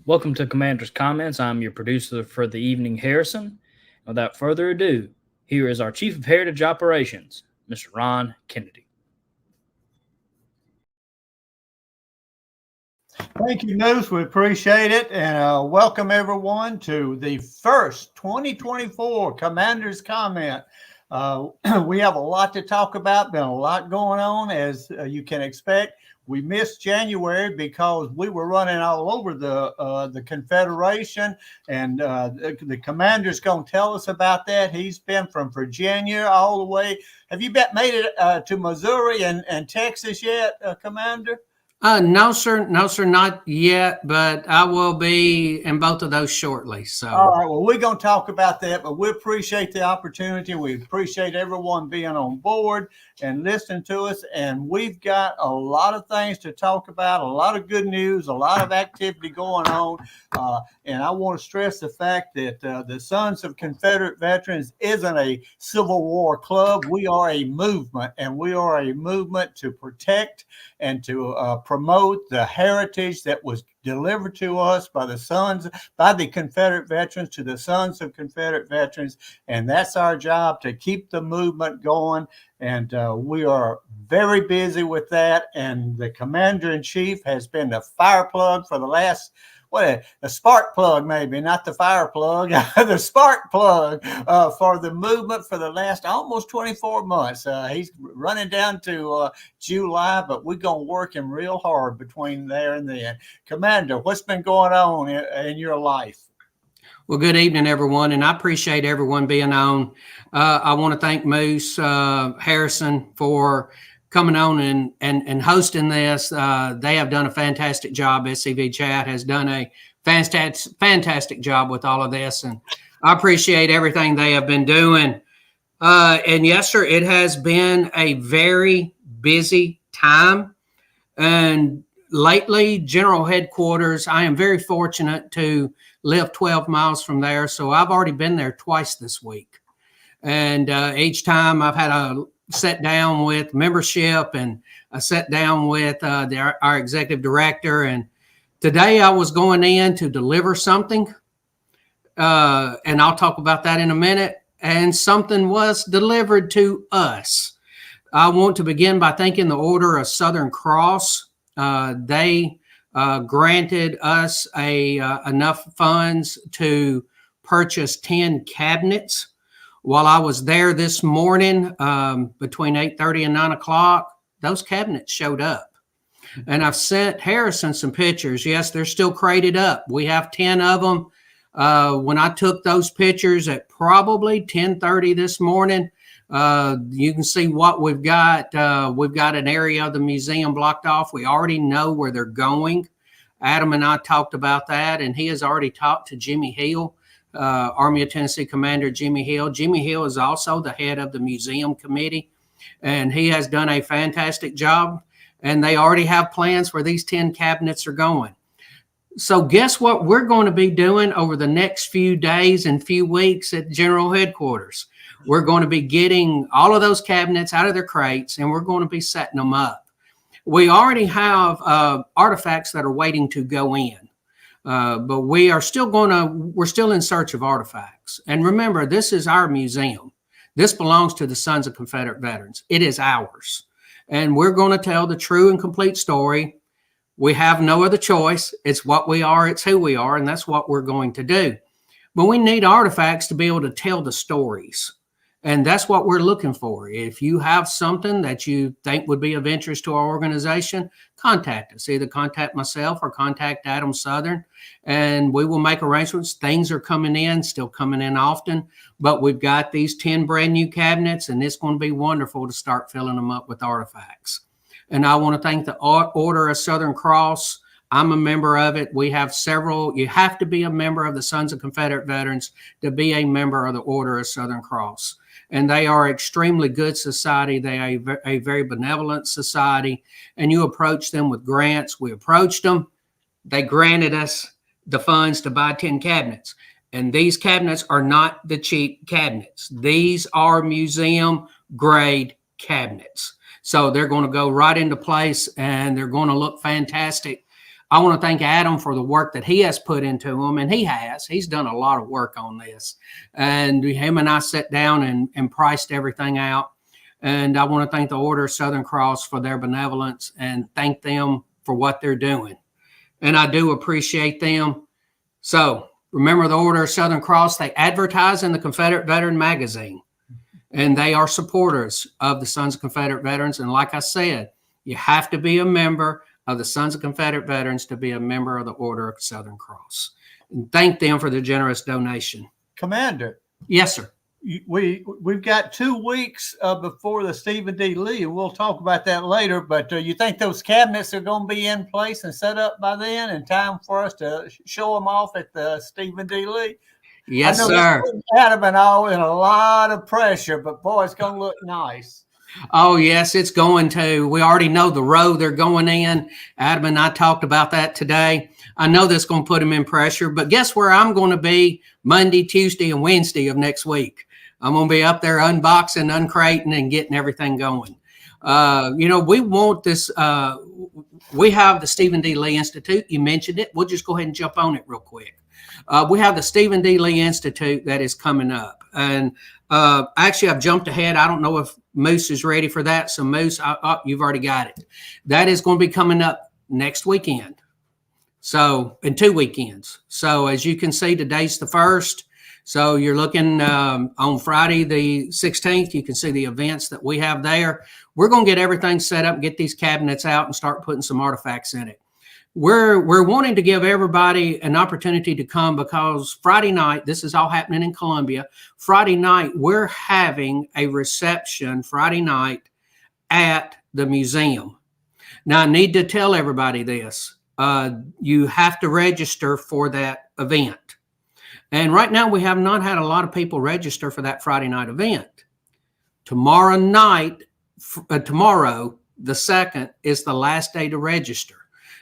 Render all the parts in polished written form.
Welcome to Commander's Comments. I'm your producer for the evening, Harrison. Without further ado, here is our Chief of Heritage Operations, Mr. Ron Kennedy. Thank you, Moose. We appreciate it. And welcome everyone to the first 2024 Commander's Comment. We have a lot to talk about, been a lot going on, as you can expect. We missed January because we were running all over the Confederation, and the commander's going to tell us about that. He's been from Virginia all the way. Have you made it to Missouri and Texas yet, Commander? No, sir. No, sir. Not yet, but I will be in both of those shortly. So, all right. Well, we're going to talk about that, but we appreciate the opportunity. We appreciate everyone being on board and listening to us. And we've got a lot of things to talk about, a lot of good news, a lot of activity going on. And I want to stress the fact that the Sons of Confederate Veterans isn't a Civil War club. We are a movement, and we are a movement to protect and to promote the heritage that was delivered to us by the Confederate veterans to the Sons of Confederate Veterans. And that's our job, to keep the movement going. And we are very busy with that. And the Commander-in-Chief has been the fire plug for the last, a spark plug, maybe, not the fire plug, the spark plug for the movement for the last almost 24 months. He's running down to July, but we're going to work him real hard between there and then. Commander, what's been going on in your life? Well, good evening, everyone, and I appreciate everyone being on. I want to thank Moose Harrison for coming on and hosting this. They have done a fantastic job. SCV Chat has done a fantastic job with all of this, and I appreciate everything they have been doing. And yes, sir, it has been a very busy time. And lately, General Headquarters, I am very fortunate to live 12 miles from there, so I've already been there twice this week. And each time I've had a sit down with membership, and I sat down with our executive director. And today I was going in to deliver something, and I'll talk about that in a minute. And something was delivered to us. I want to begin by thanking the Order of Southern Cross. They granted us enough funds to purchase 10 cabinets. While I was there this morning, between 8:30 and 9 o'clock, those cabinets showed up. And I've sent Harrison some pictures. Yes, they're still crated up. We have 10 of them. When I took those pictures at probably 10:30 this morning, you can see what we've got. We've got an area of the museum blocked off. We already know where they're going. Adam and I talked about that, and he has already talked to Jimmy Hill. Army of Tennessee Commander Jimmy Hill. Jimmy Hill is also the head of the museum committee, and he has done a fantastic job. And they already have plans where these 10 cabinets are going. So guess what we're going to be doing over the next few days and few weeks at General Headquarters? We're going to be getting all of those cabinets out of their crates, and we're going to be setting them up. We already have artifacts that are waiting to go in. But we're still in search of artifacts. And remember, this is our museum. This belongs to the Sons of Confederate Veterans. It is ours. And we're going to tell the true and complete story. We have no other choice. It's what we are. It's who we are. And that's what we're going to do. But we need artifacts to be able to tell the stories. And that's what we're looking for. If you have something that you think would be of interest to our organization, contact us. Either contact myself or contact Adam Southern, and we will make arrangements. Things are coming in, still coming in often, but we've got these 10 brand new cabinets, and it's going to be wonderful to start filling them up with artifacts. And I want to thank the Order of Southern Cross. I'm a member of it. We have several. You have to be a member of the Sons of Confederate Veterans to be a member of the Order of Southern Cross. And they are extremely good society. They are a very benevolent society. And you approach them with grants. We approached them. They granted us the funds to buy 10 cabinets. And these cabinets are not the cheap cabinets. These are museum grade cabinets. So they're going to go right into place, and they're going to look fantastic. I want to thank Adam for the work that he has put into them, and he's done a lot of work on this. And him and I sat down and priced everything out. And I want to thank the Order of Southern Cross for their benevolence and thank them for what they're doing. And I do appreciate them. So remember the Order of Southern Cross, they advertise in the Confederate Veteran magazine, and they are supporters of the Sons of Confederate Veterans. And like I said, you have to be a member of the Sons of Confederate Veterans to be a member of the Order of Southern Cross. And thank them for their generous donation. Commander. Yes, sir. We've got 2 weeks before the Stephen D. Lee, and we'll talk about that later. But you think those cabinets are going to be in place and set up by then in time for us to show them off at the Stephen D. Lee? Yes, sir. Adam and all in a lot of pressure, but boy, it's going to look nice. Oh, yes, it's going to. We already know the row they're going in. Adam and I talked about that today. I know that's going to put them in pressure, but guess where I'm going to be Monday, Tuesday, and Wednesday of next week? I'm going to be up there unboxing, uncrating, and getting everything going. We want this. We have the Stephen D. Lee Institute. You mentioned it. We'll just go ahead and jump on it real quick. We have the Stephen D. Lee Institute that is coming up. And actually, I've jumped ahead. I don't know if Moose is ready for that. So, Moose, you've already got it. That is going to be coming up next weekend. So, in 2 weekends. So, as you can see, today's the 1st. So you're looking on Friday, the 16th, you can see the events that we have there. We're going to get everything set up, get these cabinets out and start putting some artifacts in it. We're wanting to give everybody an opportunity to come because Friday night, this is all happening in Columbia. Friday night, we're having a reception Friday night at the museum. Now, I need to tell everybody this. You have to register for that event. And right now, we have not had a lot of people register for that Friday night event. Tomorrow night, tomorrow, the 2nd, is the last day to register.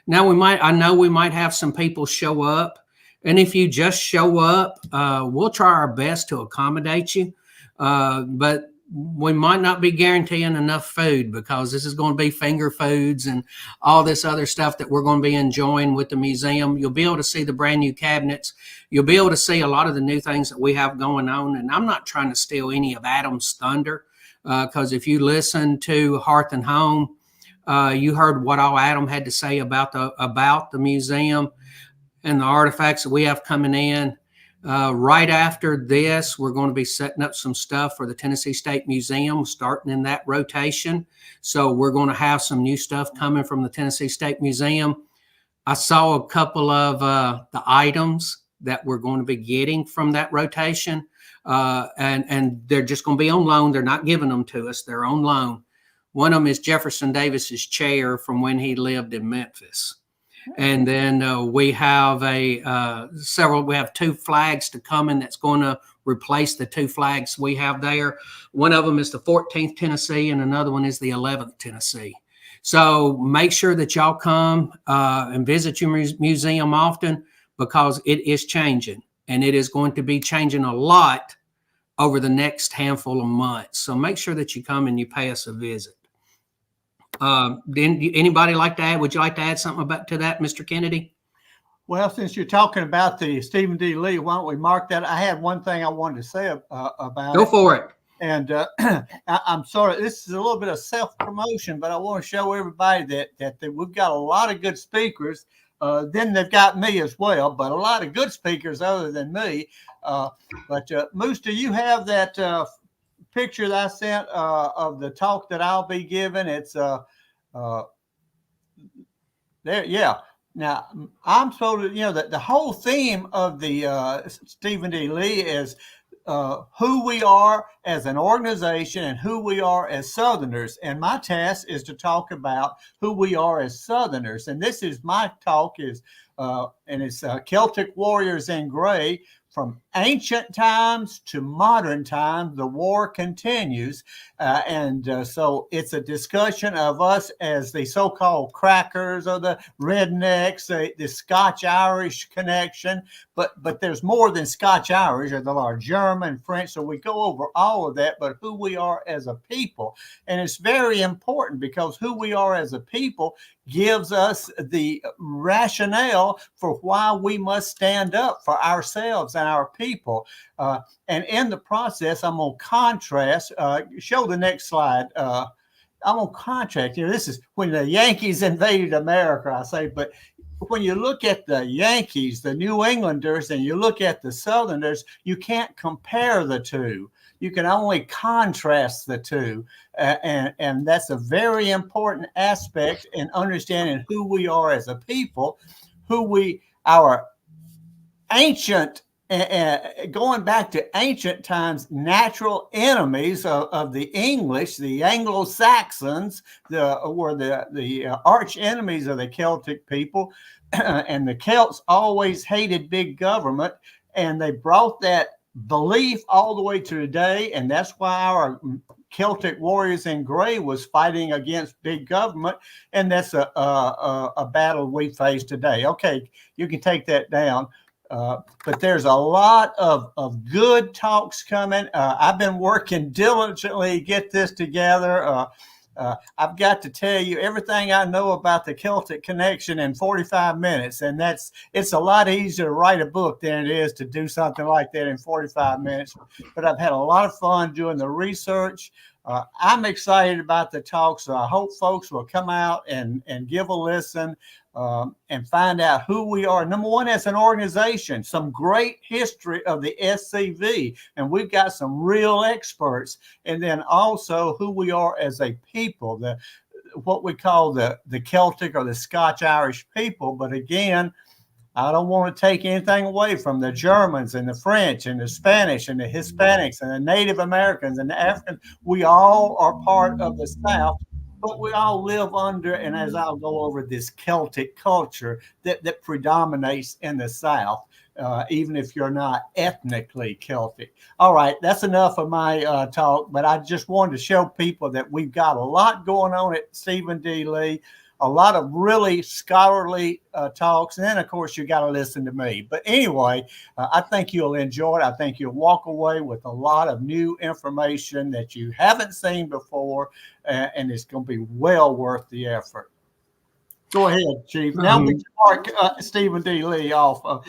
Now, I know we might have some people show up. And if you just show up, we'll try our best to accommodate you. But we might not be guaranteeing enough food because this is going to be finger foods and all this other stuff that we're going to be enjoying with the museum. You'll be able to see the brand new cabinets. You'll be able to see a lot of the new things that we have going on. And I'm not trying to steal any of Adam's thunder because if you listen to Hearth and Home, you heard what all Adam had to say about the museum and the artifacts that we have coming in. Right after this, we're going to be setting up some stuff for the Tennessee State Museum, starting in that rotation. So we're going to have some new stuff coming from the Tennessee State Museum. I saw a couple of the items that we're going to be getting from that rotation, and they're just going to be on loan. They're not giving them to us. They're on loan. One of them is Jefferson Davis's chair from when he lived in Memphis. And then we have we have 2 flags to come in that's going to replace the 2 flags we have there. One of them is the 14th Tennessee and another one is the 11th Tennessee. So make sure that y'all come and visit your museum often because it is changing and it is going to be changing a lot over the next handful of months. So make sure that you come and you pay us a visit. Anybody like to add? Would you like to add something to that, Mr. Kennedy? Well, since you're talking about the Stephen D. Lee, why don't we mark that? I had one thing I wanted to say about Go for it. And I'm sorry, this is a little bit of self-promotion, but I want to show everybody that we've got a lot of good speakers. Then they've got me as well, but a lot of good speakers other than me. But Moose, do you have that picture that I sent of the talk that I'll be giving? It's there, yeah. Now I'm supposed to, the whole theme of the Stephen D. Lee is who we are as an organization and who we are as Southerners. And my task is to talk about who we are as Southerners. And this is my talk is and it's Celtic Warriors in Gray. From ancient times to modern times, the war continues. So it's a discussion of us as the so-called crackers or the rednecks, the Scotch-Irish connection. But there's more than Scotch-Irish. There's a lot of German, French. So we go over all of that, but who we are as a people. And it's very important because who we are as a people gives us the rationale for why we must stand up for ourselves and our people. And in the process, I'm going to contrast, show the next slide. I'm going to contrast, this is when the Yankees invaded America, I say, but when you look at the Yankees, the New Englanders, and you look at the Southerners, you can't compare the two. You can only contrast the two. And that's a very important aspect in understanding who we are as a people, our ancient, going back to ancient times, natural enemies of the English, the Anglo-Saxons, were the arch enemies of the Celtic people. And the Celts always hated big government, and they brought that belief all the way to today, and that's why our Celtic Warriors in Gray was fighting against big government, and that's a battle we face today. Okay, you can take that down. But there's a lot of good talks coming. I've been working diligently to get this together. I've got to tell you everything I know about the Celtic connection in 45 minutes. And it's a lot easier to write a book than it is to do something like that in 45 minutes. But I've had a lot of fun doing the research. I'm excited about the talk, so I hope folks will come out and give a listen and find out who we are. Number one, as an organization, some great history of the SCV, and we've got some real experts. And then also who we are as a people, what we call the Celtic or the Scotch-Irish people. But again, I don't want to take anything away from the Germans and the French and the Spanish and the Hispanics and the Native Americans and the Africans. We all are part of the South, but we all live under, and as I'll go over, this Celtic culture that predominates in the South, even if you're not ethnically Celtic. All right, that's enough of my talk, but I just wanted to show people that we've got a lot going on at Stephen D. Lee. A lot of really scholarly talks. And then, of course, you got to listen to me. But anyway, I think you'll enjoy it. I think you'll walk away with a lot of new information that you haven't seen before, and it's going to be well worth the effort. Go ahead, Chief. Now we can mark Stephen D. Lee off.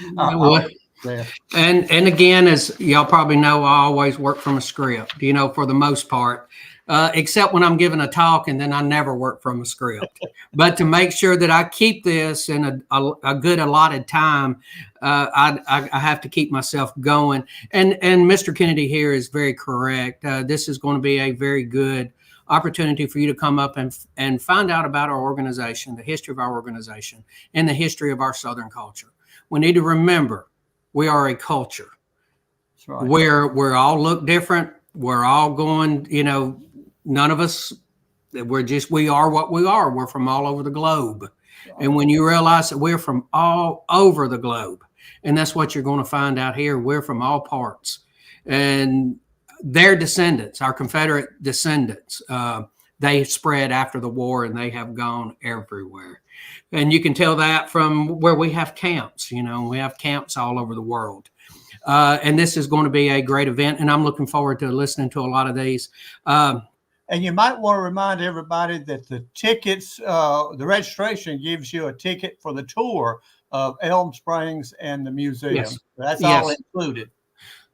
There. And again, as y'all probably know, I always work from a script, for the most part. Except when I'm giving a talk, and then I never work from a script. But to make sure that I keep this in a good allotted time, I have to keep myself going. And Mr. Kennedy here is very correct. This is going to be a very good opportunity for you to come up and find out about our organization, the history of our organization, and the history of our Southern culture. We need to remember we are a culture. That's right. We're all look different. We're all going, none of us, we are what we are. We're from all over the globe. And when you realize that we're from all over the globe, and that's what you're going to find out here, we're from all parts. And their descendants, our Confederate descendants, they spread after the war, and they have gone everywhere. And you can tell that from where we have camps, we have camps all over the world. And this is going to be a great event, and I'm looking forward to listening to a lot of these. And you might want to remind everybody that the tickets, the registration gives you a ticket for the tour of Elm Springs and the museum. Yes. That's all included.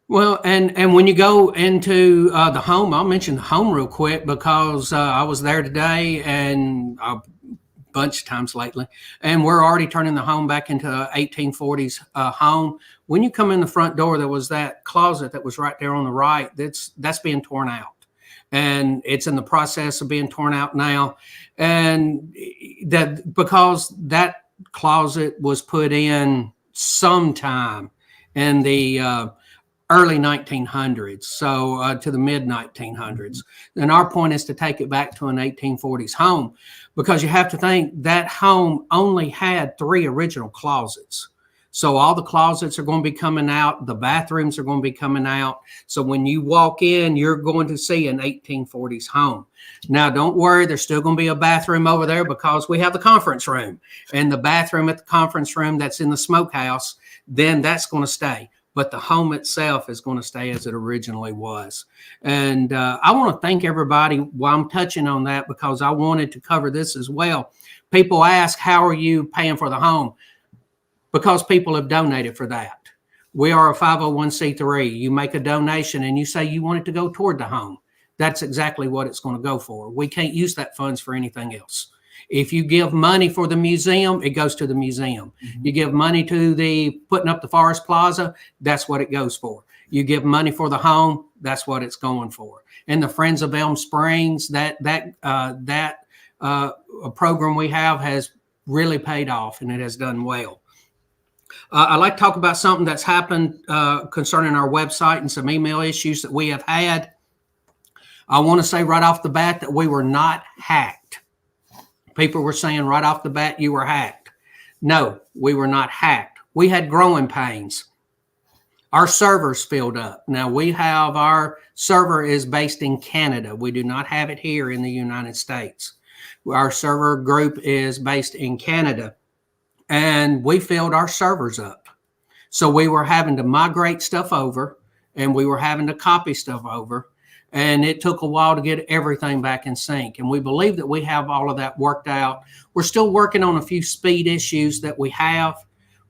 Well, and when you go into the home, I'll mention the home real quick because I was there today and a bunch of times lately, and we're already turning the home back into a 1840s home. When you come in the front door, there was that closet that was right there on the right. That's being torn out. And it's in the process of being torn out now. And that because that closet was put in sometime in the early 1900s, so to the mid 1900s. And our point is to take it back to an 1840s home, because you have to think that home only had 3 original closets. So all the closets are going to be coming out. The bathrooms are going to be coming out. So when you walk in, you're going to see an 1840s home. Now, don't worry, there's still going to be a bathroom over there, because we have the conference room, and the bathroom at the conference room that's in the smokehouse, then that's going to stay. But the home itself is going to stay as it originally was. And I want to thank everybody while I'm touching on that, because I wanted to cover this as well. People ask, how are you paying for the home? Because people have donated for that. We are a 501c3. You make a donation and you say you want it to go toward the home. That's exactly what it's going to go for. We can't use that funds for anything else. If you give money for the museum, it goes to the museum. Mm-hmm. You give money to the putting up the Forest Plaza, that's what it goes for. You give money for the home, that's what it's going for. And the Friends of Elm Springs, that program we have has really paid off, and it has done well. I'd like to talk about something that's happened concerning our website and some email issues that we have had. I want to say right off the bat that we were not hacked. People were saying right off the bat, you were hacked. No, we were not hacked. We had growing pains. Our servers filled up. Now we have, our server is based in Canada. We do not have it here in the United States. Our server group is based in Canada, and we filled our servers up. So we were having to migrate stuff over, and we were having to copy stuff over. And it took a while to get everything back in sync. And we believe that we have all of that worked out. We're still working on a few speed issues that we have,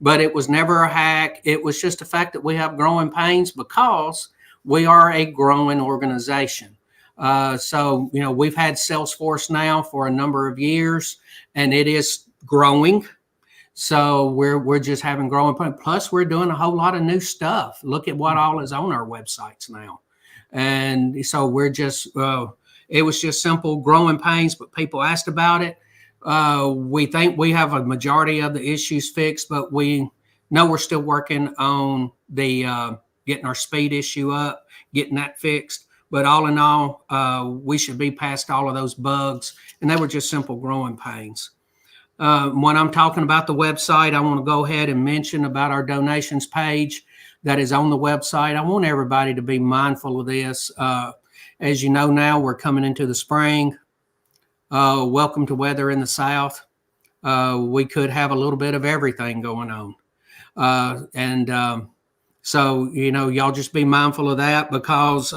but it was never a hack. It was just the fact that we have growing pains because we are a growing organization. So, you know, we've had Salesforce now for a number of years, and it is growing. So we're just having growing pains. Plus, we're doing a whole lot of new stuff. Look at what all is on our websites now. And so we're just, it was just simple growing pains, but people asked about it. We think we have a majority of the issues fixed, but we know we're still working on the getting our speed issue up, getting that fixed. But all in all, we should be past all of those bugs, and they were just simple growing pains. When I'm talking about the website, I want to go ahead and mention about our donations page that is on the website. I want everybody to be mindful of this. As you know now, we're coming into the spring. Welcome to weather in the South. We could have a little bit of everything going on. So, you know, y'all just be mindful of that, because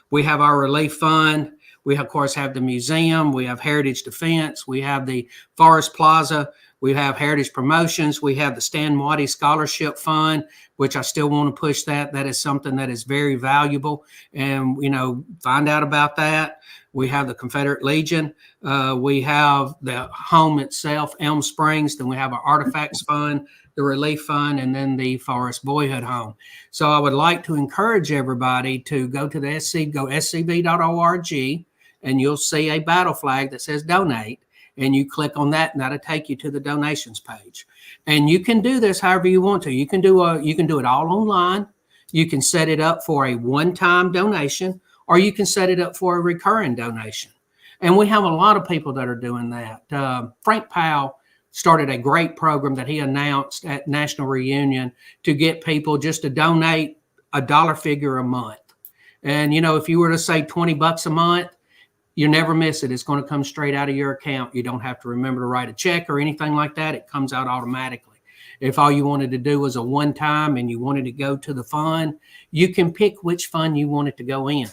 we have our relief fund. We, of course, have the museum. We have Heritage Defense. We have the Forest Plaza. We have Heritage Promotions. We have the Stan Waddy Scholarship Fund, which I still want to push that. That is something that is very valuable. And, you know, find out about that. We have the Confederate Legion. We have the home itself, Elm Springs. Then we have our Artifacts Fund, the Relief Fund, and then the Forest Boyhood Home. So I would like to encourage everybody to go to the scv.org, and you'll see a battle flag that says donate. And you click on that, and that'll take you to the donations page. And you can do this however you want to. You can do it all online. You can set it up for a one-time donation, or you can set it up for a recurring donation. And we have a lot of people that are doing that. Frank Powell started a great program that he announced at National Reunion to get people just to donate a dollar figure a month. And, you know, if you were to say $20 a month, you never miss it. It's going to come straight out of your account. You don't have to remember to write a check or anything like that. It comes out automatically. If all you wanted to do was a one-time and you wanted to go to the fund, you can pick which fund you want it to go in.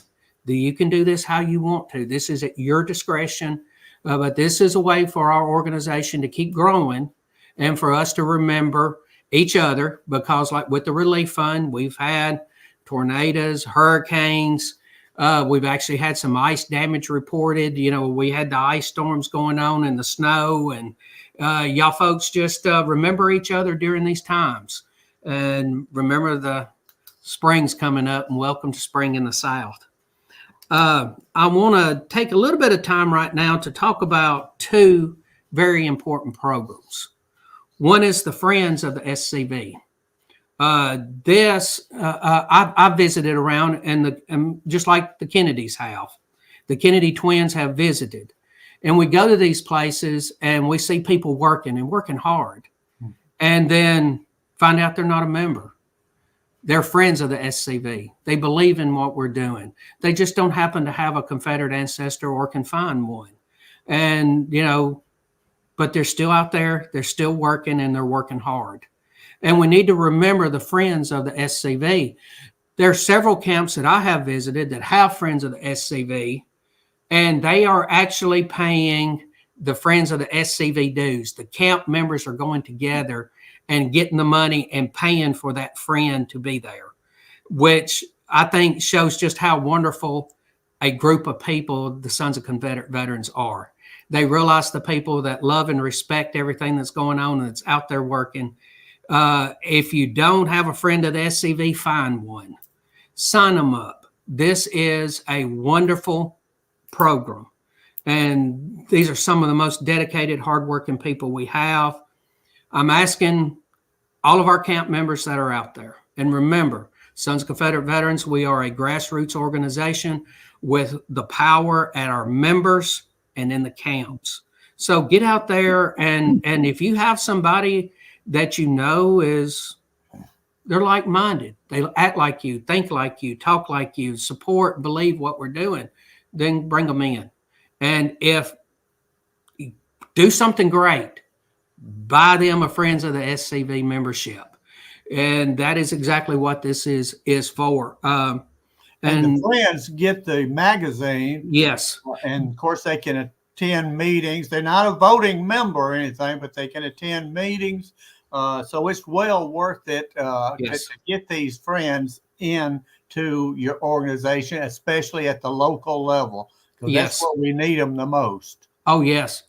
You can do this how you want to. This is at your discretion, but this is a way for our organization to keep growing and for us to remember each other, because like with the relief fund, we've had tornadoes, hurricanes. We've actually had some ice damage reported. You know, we had the ice storms going on and the snow, and y'all folks just remember each other during these times, and remember the spring's coming up, and welcome to spring in the South. I want to take a little bit of time right now to talk about two very important programs. One is the Friends of the SCV. I visited around, and just like the Kennedys have, the Kennedy twins have visited, and we go to these places and we see people working and working hard, and then find out they're not a member. They're friends of the SCV. They believe in what we're doing. They just don't happen to have a Confederate ancestor or can find one. And, but they're still out there. They're still working, and they're working hard. And we need to remember the friends of the SCV. There are several camps that I have visited that have friends of the SCV, and they are actually paying the friends of the SCV dues. The camp members are going together and getting the money and paying for that friend to be there, which I think shows just how wonderful a group of people the Sons of Confederate Veterans are. They realize the people that love and respect everything that's going on and that's out there working. If you don't have a friend of the SCV, find one. Sign them up. This is a wonderful program. And these are some of the most dedicated, hardworking people we have. I'm asking all of our camp members that are out there. And remember, Sons of Confederate Veterans, we are a grassroots organization with the power at our members and in the camps. So get out there, and if you have somebody that they're like-minded, they act like you, think like you, talk like you, support, believe what we're doing, then bring them in. And if you do something great, buy them a Friends of the SCV membership. And that is exactly what this is for. And the friends get the magazine. Yes. And of course they can attend meetings. They're not a voting member or anything, but they can attend meetings. So it's well worth it to get these friends into your organization, especially at the local level. Because that's where we need them the most. Oh, yes.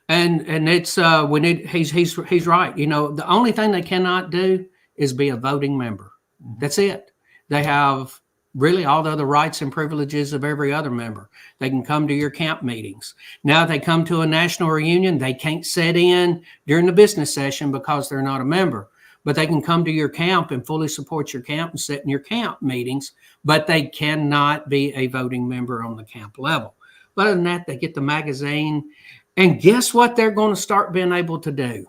And it's we need he's right. The only thing they cannot do is be a voting member. That's it. They have really all the other rights and privileges of every other member. They can come to your camp meetings. Now, if they come to a national reunion, they can't sit in during the business session because they're not a member. But they can come to your camp and fully support your camp and sit in your camp meetings, but they cannot be a voting member on the camp level. But other than that, they get the magazine. And guess what they're going to start being able to do?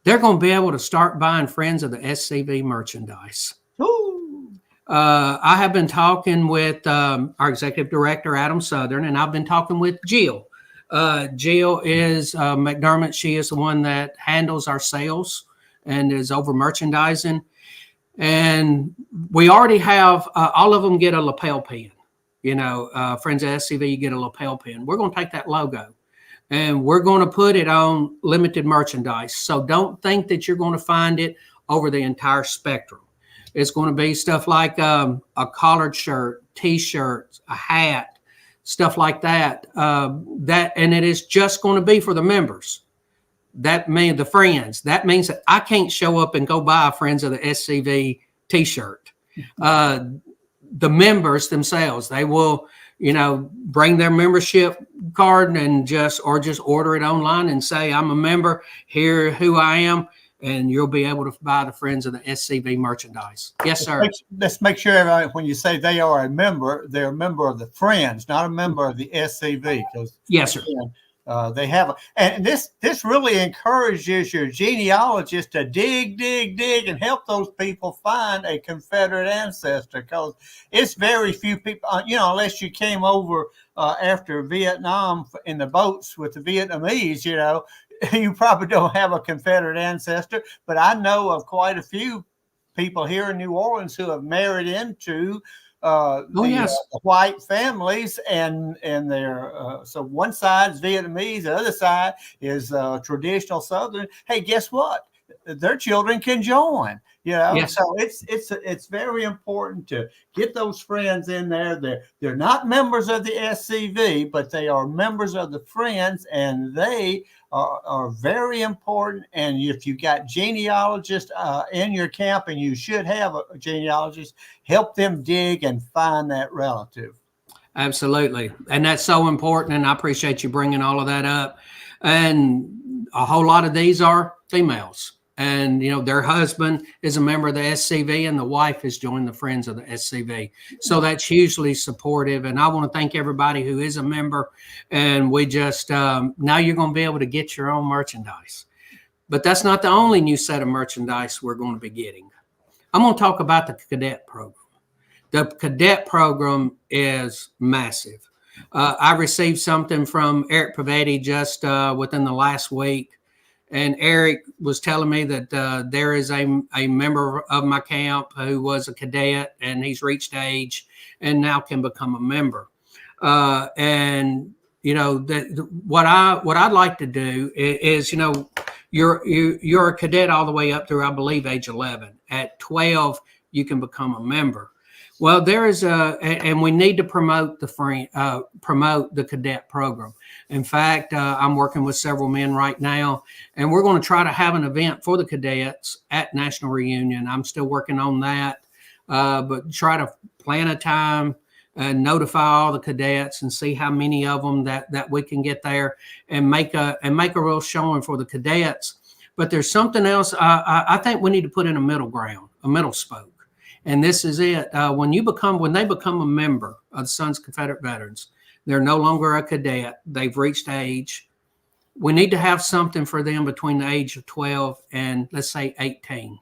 They're going to be able to start buying Friends of the SCV merchandise. I have been talking with our executive director, Adam Southern, and I've been talking with Jill. Jill is McDermott. She is the one that handles our sales and is over merchandising. And we already have, all of them get a lapel pin. Friends of SCV, you get a lapel pin. We're going to take that logo and we're going to put it on limited merchandise. So don't think that you're going to find it over the entire spectrum. It's going to be stuff like a collared shirt, T-shirts, a hat, stuff like that. And it is just going to be for the members. That means the friends. That means that I can't show up and go buy a Friends of the SCV T-shirt. The members themselves, they will, bring their membership card and just order it online and say, I'm a member, here who I am, and you'll be able to buy the Friends of the SCV merchandise. Yes, sir. Let's make sure everybody, when you say they are a member, they're a member of the Friends, not a member of the SCV. Yes, sir. They have, and this really encourages your genealogists to dig and help those people find a Confederate ancestor, because it's very few people, unless you came over after Vietnam in the boats with the Vietnamese, you probably don't have a Confederate ancestor. But I know of quite a few people here in New Orleans who have married into white families, and they're so one side is Vietnamese, the other side is traditional Southern. Hey, guess what? Their children can join. Yes. So it's very important to get those friends in there. They're not members of the SCV, but they are members of the Friends, and they are very important. And if you got genealogists in your camp, and you should have a genealogist, help them dig and find that relative. Absolutely. And that's so important. And I appreciate you bringing all of that up. And a whole lot of these are females. And, their husband is a member of the SCV and the wife has joined the Friends of the SCV. So that's hugely supportive. And I want to thank everybody who is a member. And we just, now you're going to be able to get your own merchandise. But that's not the only new set of merchandise we're going to be getting. I'm going to talk about the cadet program. The cadet program is massive. I received something from Eric Pavetti just within the last week. And Eric was telling me that there is a member of my camp who was a cadet and he's reached age and now can become a member. And what I'd like to do is, you're a cadet all the way up through, I believe, age 11. At 12, you can become a member. Well, there is and we need to promote the cadet program. In fact, I'm working with several men right now, and we're going to try to have an event for the cadets at National Reunion. I'm still working on that, but try to plan a time and notify all the cadets and see how many of them that we can get there and make a real showing for the cadets. But there's something else I think we need to put in a middle ground, a middle spoke. And this is it. When they become a member of the Sons of Confederate Veterans, they're no longer a cadet. They've reached age. We need to have something for them between the age of 12 and, let's say, 18.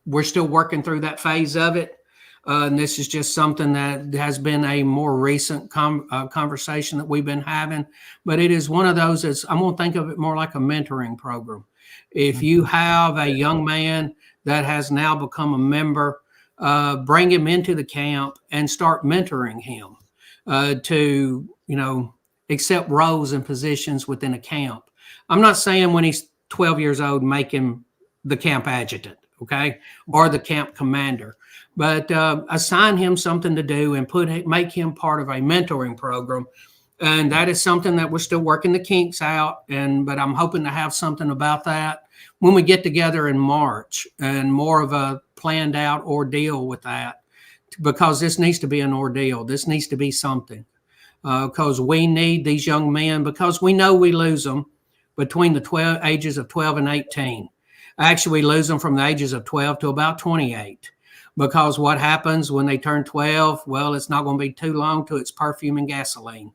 We're still working through that phase of it. And this is just something that has been a more recent conversation that we've been having. But it is one of those I'm going to think of it more like a mentoring program. If you have a young man that has now become a member, bring him into the camp and start mentoring him to, accept roles and positions within a camp. I'm not saying when he's 12 years old, make him the camp adjutant, okay, or the camp commander, but assign him something to do and make him part of a mentoring program. And that is something that we're still working the kinks out. But I'm hoping to have something about that when we get together in March and more of a planned out ordeal with that, because this needs to be an ordeal. This needs to be something because we need these young men, because we know we lose them between the ages of 12 and 18. Actually, we lose them from the ages of 12 to about 28. Because what happens when they turn 12? Well, it's not going to be too long till it's perfume and gasoline.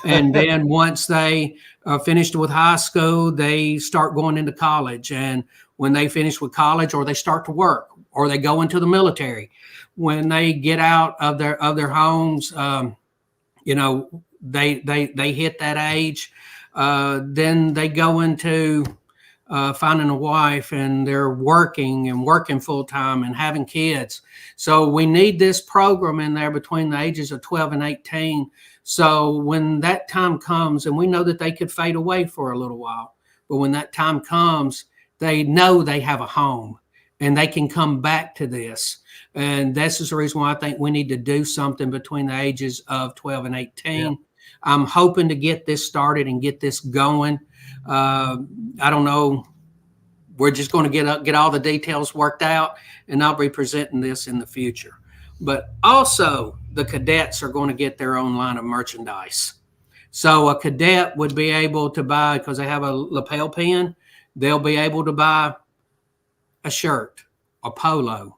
And then once they finished with high school, they start going into college. And when they finish with college, or they start to work, or they go into the military, when they get out of their homes, they hit that age. Then they go into finding a wife, and they're working full time and having kids. So we need this program in there between the ages of 12 and 18. So when that time comes, and we know that they could fade away for a little while, but when that time comes, they know they have a home and they can come back to this. And this is the reason why I think we need to do something between the ages of 12 and 18. Yeah. I'm hoping to get this started and get this going. I don't know. We're just going to get all the details worked out, and I'll be presenting this in the future. But also, the cadets are going to get their own line of merchandise. So a cadet would be able to buy, because they have a lapel pin, they'll be able to buy a shirt, a polo,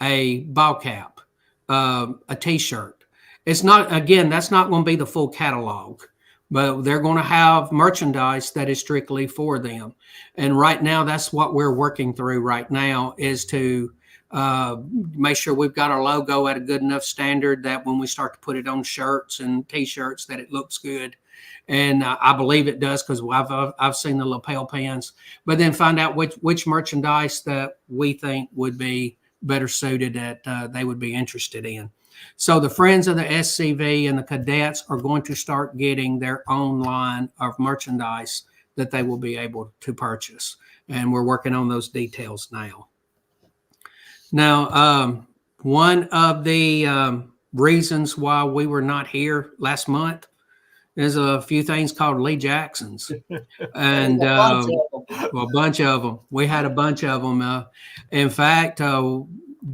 a ball cap, a T-shirt. It's not, again, that's not going to be the full catalog, but they're going to have merchandise that is strictly for them. And right now, that's what we're working through right now, is to make sure we've got our logo at a good enough standard that when we start to put it on shirts and T-shirts, that it looks good. And I believe it does, because I've seen the lapel pins. But then find out which merchandise that we think would be better suited, that they would be interested in. So the Friends of the SCV and the cadets are going to start getting their own line of merchandise that they will be able to purchase. And we're working on those details now. Now, one of the reasons why we were not here last month is a few things called Lee Jacksons. And a bunch of them. We had a bunch of them. In fact,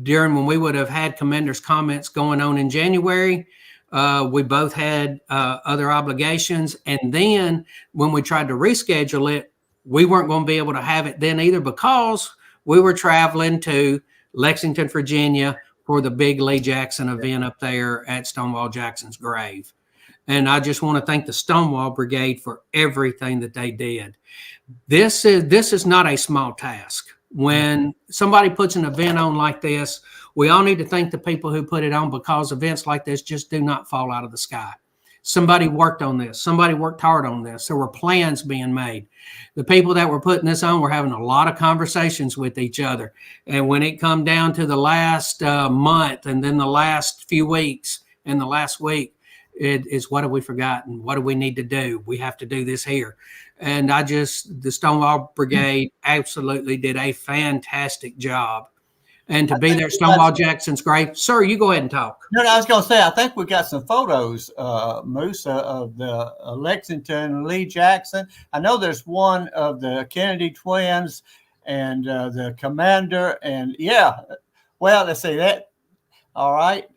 during when we would have had Commander's comments going on in January, We both had other obligations. And then when we tried to reschedule it, we weren't going to be able to have it then either because we were traveling to Lexington, Virginia for the big Lee Jackson event up there at Stonewall Jackson's grave. And I just want to thank the Stonewall Brigade for everything that they did. This is not a small task. When somebody puts an event on like this, we all need to thank the people who put it on, because events like this just do not fall out of the sky. Somebody worked on this. Somebody worked hard on this. There were plans being made. The people that were putting this on were having a lot of conversations with each other. And when it come down to the last month and then the last few weeks and the last week, it is, what have we forgotten? What do we need to do? We have to do this here. And the Stonewall Brigade absolutely did a fantastic job. And to be there at Stonewall Jackson's grave. Sir, you go ahead and talk. No, I was going to say, I think we got some photos, Moose, of the Lexington Lee Jackson. I know there's one of the Kennedy twins and the commander. And yeah, well, let's see that. All right.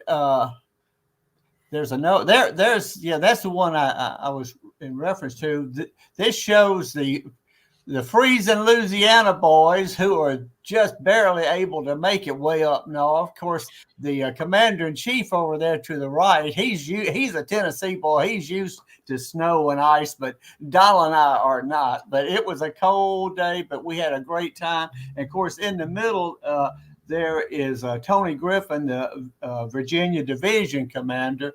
There's a note there. That's the one I was in reference to. This shows the freezing Louisiana boys who are just barely able to make it way up north. Of course, the Commander-in-Chief over there to the right, he's a Tennessee boy. He's used to snow and ice, but Donald and I are not. But it was a cold day, but we had a great time. And of course, in the middle, there is Tony Griffin, the Virginia Division Commander.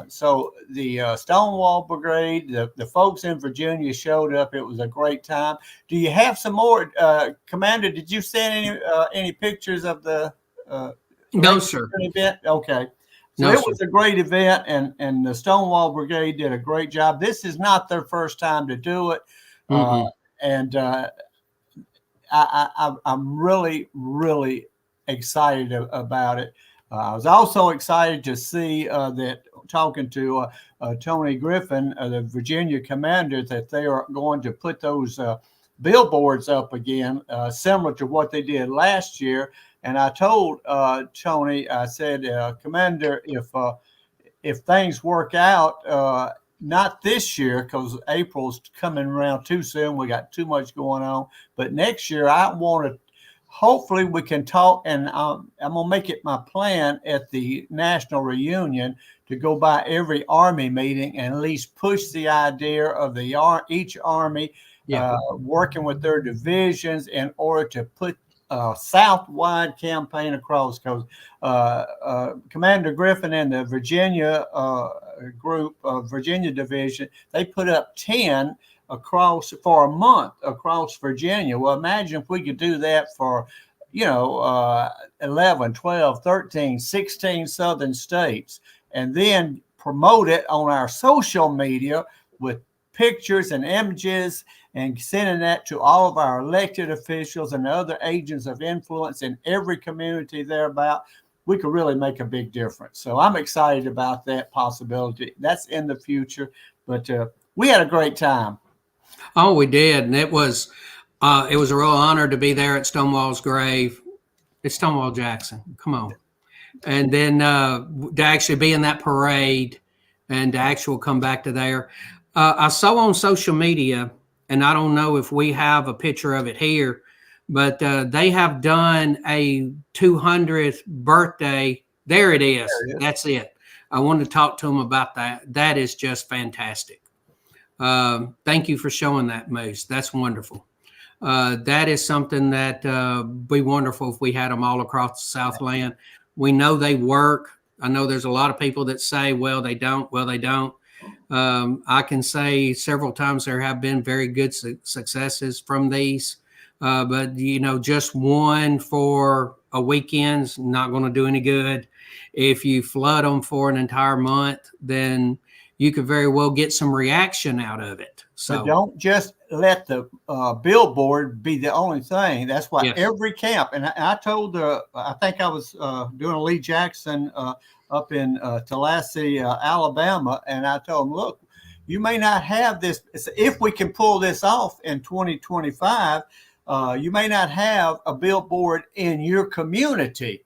So the Stonewall Brigade, the folks in Virginia showed up. It was a great time. Do you have some more, Commander? Did you send any pictures of the no, sir. Event? Okay. So No, it sir. was a great event, and the Stonewall Brigade did a great job. This is not their first time to do it. And I'm really, really excited about it. I was also excited to see that, talking to Tony Griffin, the Virginia commander, that they are going to put those billboards up again, similar to what they did last year. And I told Tony, I said, Commander, if things work out, not this year, because April's coming around too soon, we got too much going on, but next year I want to, hopefully we can talk, and I'm going to make it my plan at the national reunion to go by every Army meeting and at least push the idea of each Army working with their divisions in order to put a South-wide campaign across, because Commander Griffin and the Virginia group, Virginia Division, they put up 10 across for a month across Virginia. Well, imagine if we could do that for, 11, 12, 13, 16 southern states, and then promote it on our social media with pictures and images and sending that to all of our elected officials and other agents of influence in every community thereabout. We could really make a big difference. So I'm excited about that possibility. That's in the future, but we had a great time. Oh, we did. And it was a real honor to be there at Stonewall's grave. It's Stonewall Jackson. Come on. And then to actually be in that parade and to actually come back to there. I saw on social media, and I don't know if we have a picture of it here, but they have done a 200th birthday. There it is. That's it. I wanted to talk to them about that. That is just fantastic. Thank you for showing that, Moose. That's wonderful. That is something that be wonderful if we had them all across the Southland. We know they work. I know there's a lot of people that say, well, they don't. Well, they don't. I can say several times there have been very good successes from these. But, just one for a weekend's not going to do any good. If you flood them for an entire month, then you could very well get some reaction out of it. So but don't just let the billboard be the only thing. That's why every camp, and I told I think I was doing a Lee Jackson up in Tallahassee, Alabama, and I told them, look, you may not have this. If we can pull this off in 2025, you may not have a billboard in your community,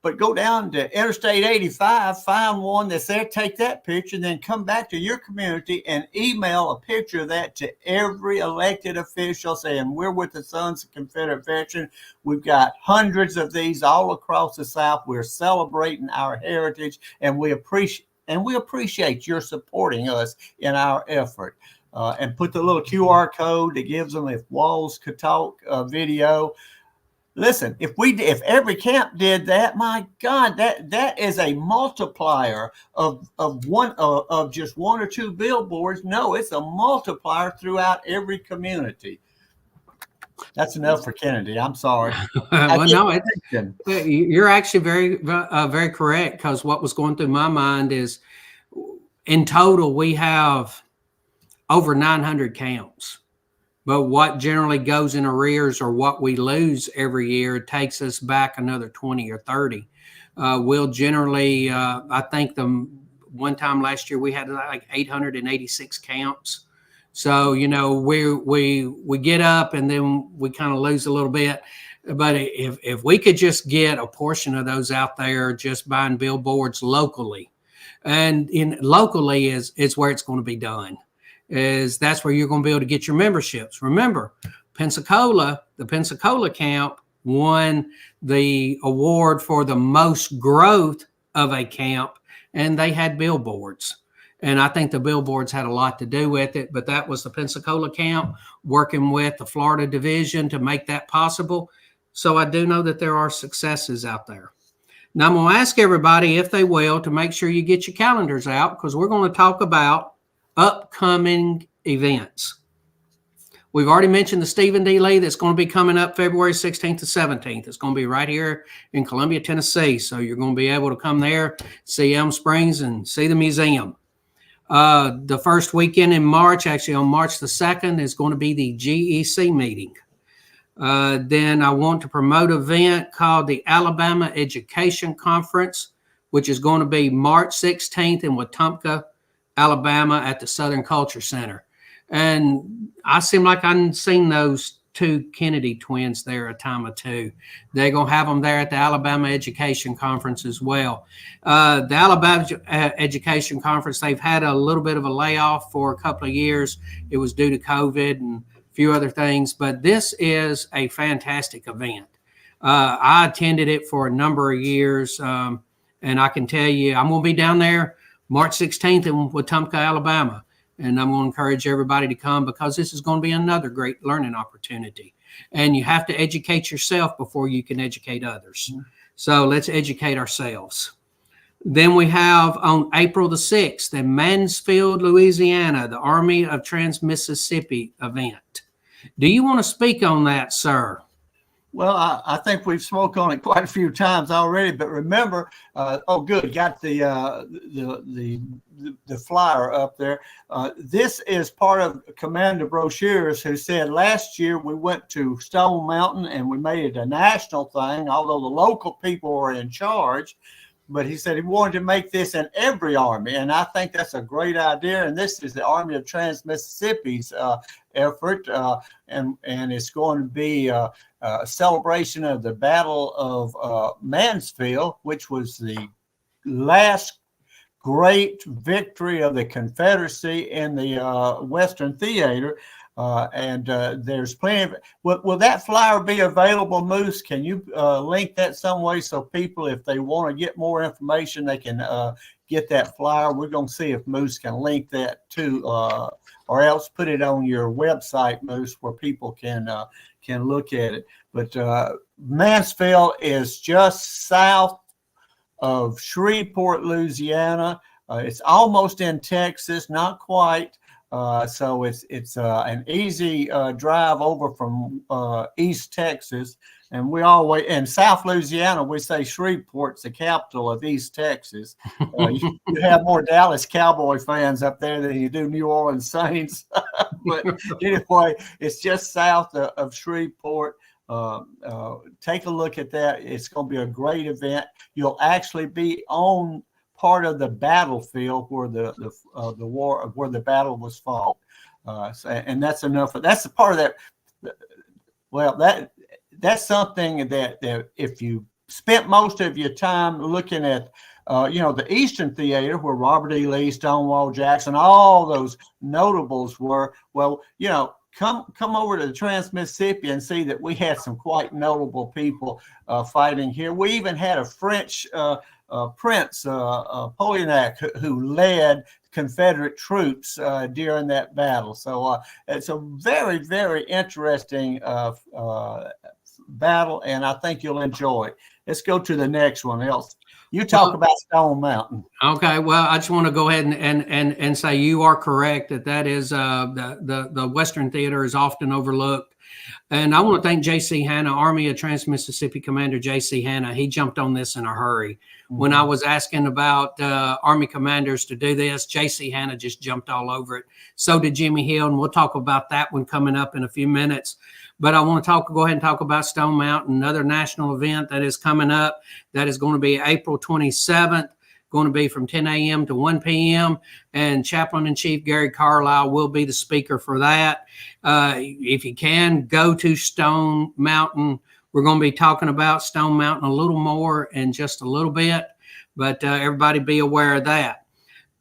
But go down to Interstate 85, find one that's there, take that picture, and then come back to your community and email a picture of that to every elected official saying, we're with the Sons of Confederate Veterans. We've got hundreds of these all across the South. We're celebrating our heritage, and we appreciate your supporting us in our effort. And put the little QR code that gives them If Walls Could Talk video. Listen, if every camp did that, my God, that is a multiplier of just one or two billboards. No, it's a multiplier throughout every community. That's enough for Kennedy. I'm sorry. Well, no, you're actually very correct, because what was going through my mind is, in total, we have over 900 camps. But what generally goes in arrears, or what we lose every year, takes us back another 20 or 30. We'll generally, I think the one time last year we had like 886 camps. So, we get up and then we kind of lose a little bit. But if we could just get a portion of those out there, just buying billboards locally, and locally is where it's going to be done. That's where you're going to be able to get your memberships. Remember, the Pensacola camp won the award for the most growth of a camp, and they had billboards. And I think the billboards had a lot to do with it, but that was the Pensacola camp working with the Florida division to make that possible. So I do know that there are successes out there. Now I'm going to ask everybody, if they will, to make sure you get your calendars out, because we're going to talk about upcoming events. We've already mentioned the Stephen D. Lee that's going to be coming up February 16th to 17th. It's going to be right here in Columbia, Tennessee. So you're going to be able to come there, see Elm Springs, and see the museum. The first weekend in March, actually on March the 2nd, is going to be the GEC meeting. Then I want to promote an event called the Alabama Education Conference, which is going to be March 16th in Wetumpka, Alabama, at the Southern Culture Center. And I seem like I've seen those two Kennedy twins there a time or two. They're going to have them there at the Alabama Education Conference as well. The Alabama Education Conference, they've had a little bit of a layoff for a couple of years. It was due to COVID and a few other things, but this is a fantastic event. I attended it for a number of years, and I can tell you, I'm going to be down there March 16th in Wetumpka, Alabama. And I'm going to encourage everybody to come, because this is going to be another great learning opportunity. And you have to educate yourself before you can educate others. So let's educate ourselves. Then we have on April the 6th in Mansfield, Louisiana, the Army of Trans-Mississippi event. Do you want to speak on that, sir? Well, I think we've spoken on it quite a few times already, but remember, good, got the flyer up there. This is part of Commander Boshers, who said last year we went to Stone Mountain and we made it a national thing, although the local people were in charge. But he said he wanted to make this in every army, and I think that's a great idea. And this is the Army of Trans-Mississippi's effort, and it's going to be a celebration of the Battle of Mansfield, which was the last great victory of the Confederacy in the Western Theater. There's plenty of. Will that flyer be available, Moose? Can you link that some way so people, if they want to get more information, they can get that flyer? We're going to see if Moose can link that too, or else put it on your website, Moose, where people can look at it. But Mansfield is just south of Shreveport, Louisiana. It's almost in Texas, not quite. So it's an easy drive over from East Texas, and we always in South Louisiana we say Shreveport's the capital of East Texas. You have more Dallas Cowboy fans up there than you do New Orleans Saints. But anyway, it's just south of Shreveport. Take a look at that. It's going to be a great event. You'll actually be on part of the battlefield where the war, where the battle was fought, and that's enough. That's a part of that. Well, that's something that if you spent most of your time looking at, the Eastern Theater where Robert E. Lee, Stonewall Jackson, all those notables were. Well, come over to the Trans-Mississippi and see that we had some quite notable people fighting here. We even had a French Prince, Polignac, who led Confederate troops during that battle. So it's a very, very interesting battle, and I think you'll enjoy it. Let's go to the next one. You talk about Stone Mountain. Okay, well, I just want to go ahead and say you are correct that is the Western Theater is often overlooked. And I want to thank J.C. Hanna, Army of Trans-Mississippi Commander J.C. Hanna. He jumped on this in a hurry. When I was asking about Army commanders to do this, J.C. Hanna just jumped all over it. So did Jimmy Hill, and we'll talk about that one coming up in a few minutes. But I want to go ahead and talk about Stone Mountain, another national event that is coming up. That is going to be April 27th, going to be from 10 a.m. to 1 p.m. And Chaplain-in-Chief Gary Carlisle will be the speaker for that. If you can, go to Stone Mountain. We're going to be talking about Stone Mountain a little more in just a little bit, but everybody be aware of that.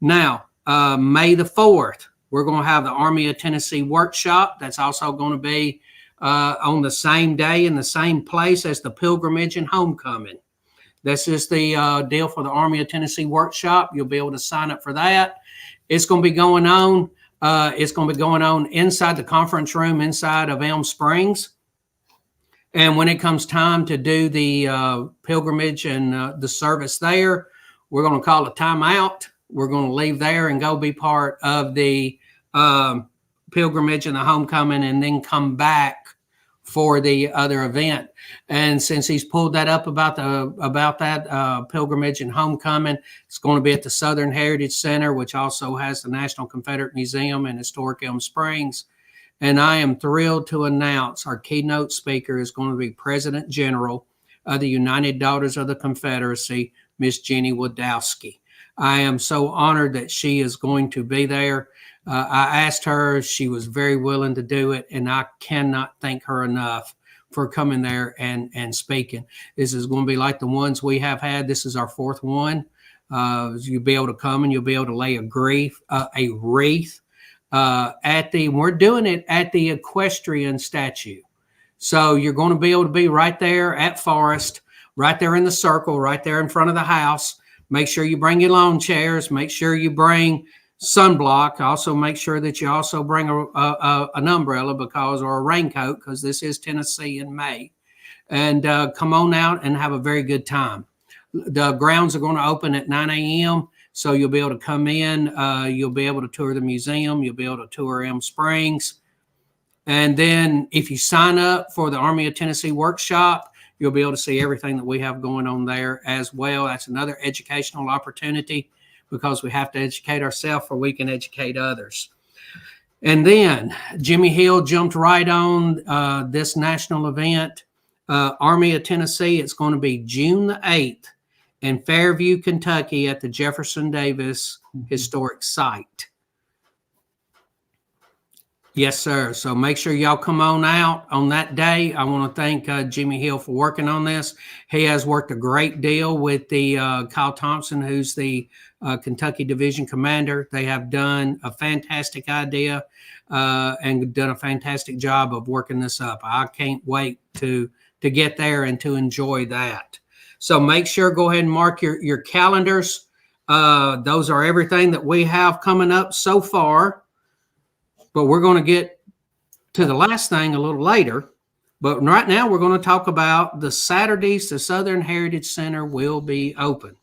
Now, May the 4th, we're going to have the Army of Tennessee workshop. That's also going to be on the same day in the same place as the pilgrimage and homecoming. This is the deal for the Army of Tennessee workshop. You'll be able to sign up for that. It's going to be going on. It's going to be going on inside the conference room inside of Elm Springs. And when it comes time to do the pilgrimage and the service there, we're going to call a timeout. We're going to leave there and go be part of the pilgrimage and the homecoming, and then come back for the other event. And since he's pulled that up about that pilgrimage and homecoming, it's going to be at the Southern Heritage Center, which also has the National Confederate Museum in historic Elm Springs. And I am thrilled to announce our keynote speaker is going to be President General of the United Daughters of the Confederacy, Miss Jenny Wadowski. I am so honored that she is going to be there. I asked her, she was very willing to do it, and I cannot thank her enough for coming there and speaking. This is going to be like the ones we have had. This is our fourth one. You'll be able to come and you'll be able to lay a wreath we're doing it at the equestrian statue. So you're going to be able to be right there at Forest, right there in the circle, right there in front of the house. Make sure you bring your lawn chairs. Make sure you bring sunblock. Also make sure that you also bring an umbrella or a raincoat, because this is Tennessee in May. And come on out and have a very good time. The grounds are going to open at 9 a.m. So you'll be able to come in. You'll be able to tour the museum. You'll be able to tour Elm Springs. And then if you sign up for the Army of Tennessee workshop, you'll be able to see everything that we have going on there as well. That's another educational opportunity, because we have to educate ourselves before we can educate others. And then Jimmy Hill jumped right on this national event, Army of Tennessee. It's going to be June the 8th in Fairview, Kentucky at the Jefferson Davis Historic Site. Yes, sir. So make sure y'all come on out on that day. I want to thank Jimmy Hill for working on this. He has worked a great deal with the Kyle Thompson, who's the Kentucky Division Commander. They have done a fantastic idea and done a fantastic job of working this up. I can't wait to get there and to enjoy that. So make sure, go ahead and mark your calendars. Those are everything that we have coming up so far. But we're going to get to the last thing a little later. But right now, we're going to talk about the Saturdays the Southern Heritage Center will be open.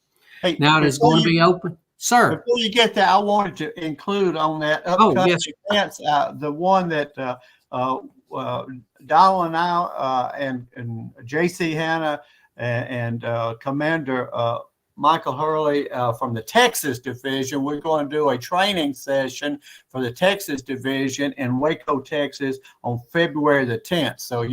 Hey, now it is going to be open. Sir. Before you get there, I wanted to include on that upcoming events, the one that Donald and I and J.C. Hanna and Commander Michael Hurley from the Texas Division. We're going to do a training session for the Texas Division in Waco, Texas on February the 10th. So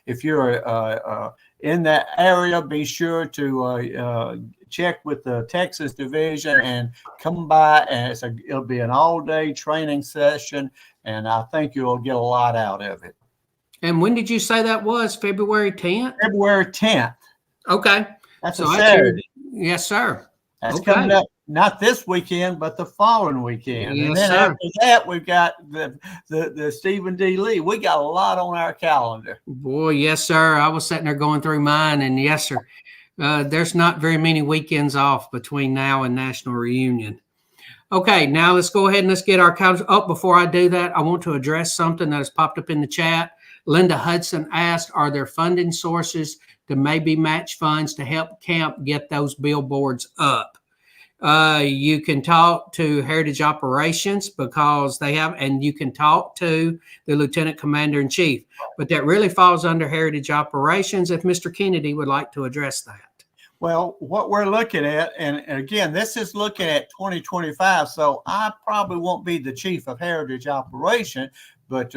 if you're in that area, be sure to check with the Texas Division and come by. And it'll be an all-day training session, and I think you'll get a lot out of it. And when did you say that was? February 10th? February 10th. Okay. That's So a that's your, Saturday. yes, sir. That's Okay. coming up, not this weekend, but the following weekend. And Yes, then sir. after that, we've got the Stephen D. Lee. We got a lot on our calendar. Boy, yes, sir. I was sitting there going through mine, and yes, sir. There's not very many weekends off between now and National Reunion. Okay, now let's go ahead and let's get our calendars up. Before I do that, I want to address something that has popped up in the chat. Linda Hudson asked, are there funding sources to maybe match funds to help camp get those billboards up? You can talk to Heritage Operations because they have, and you can talk to the Lieutenant Commander-in-Chief, but that really falls under Heritage Operations if Mr. Kennedy would like to address that. Well, what we're looking at, and again, this is looking at 2025, so I probably won't be the chief of Heritage Operation, but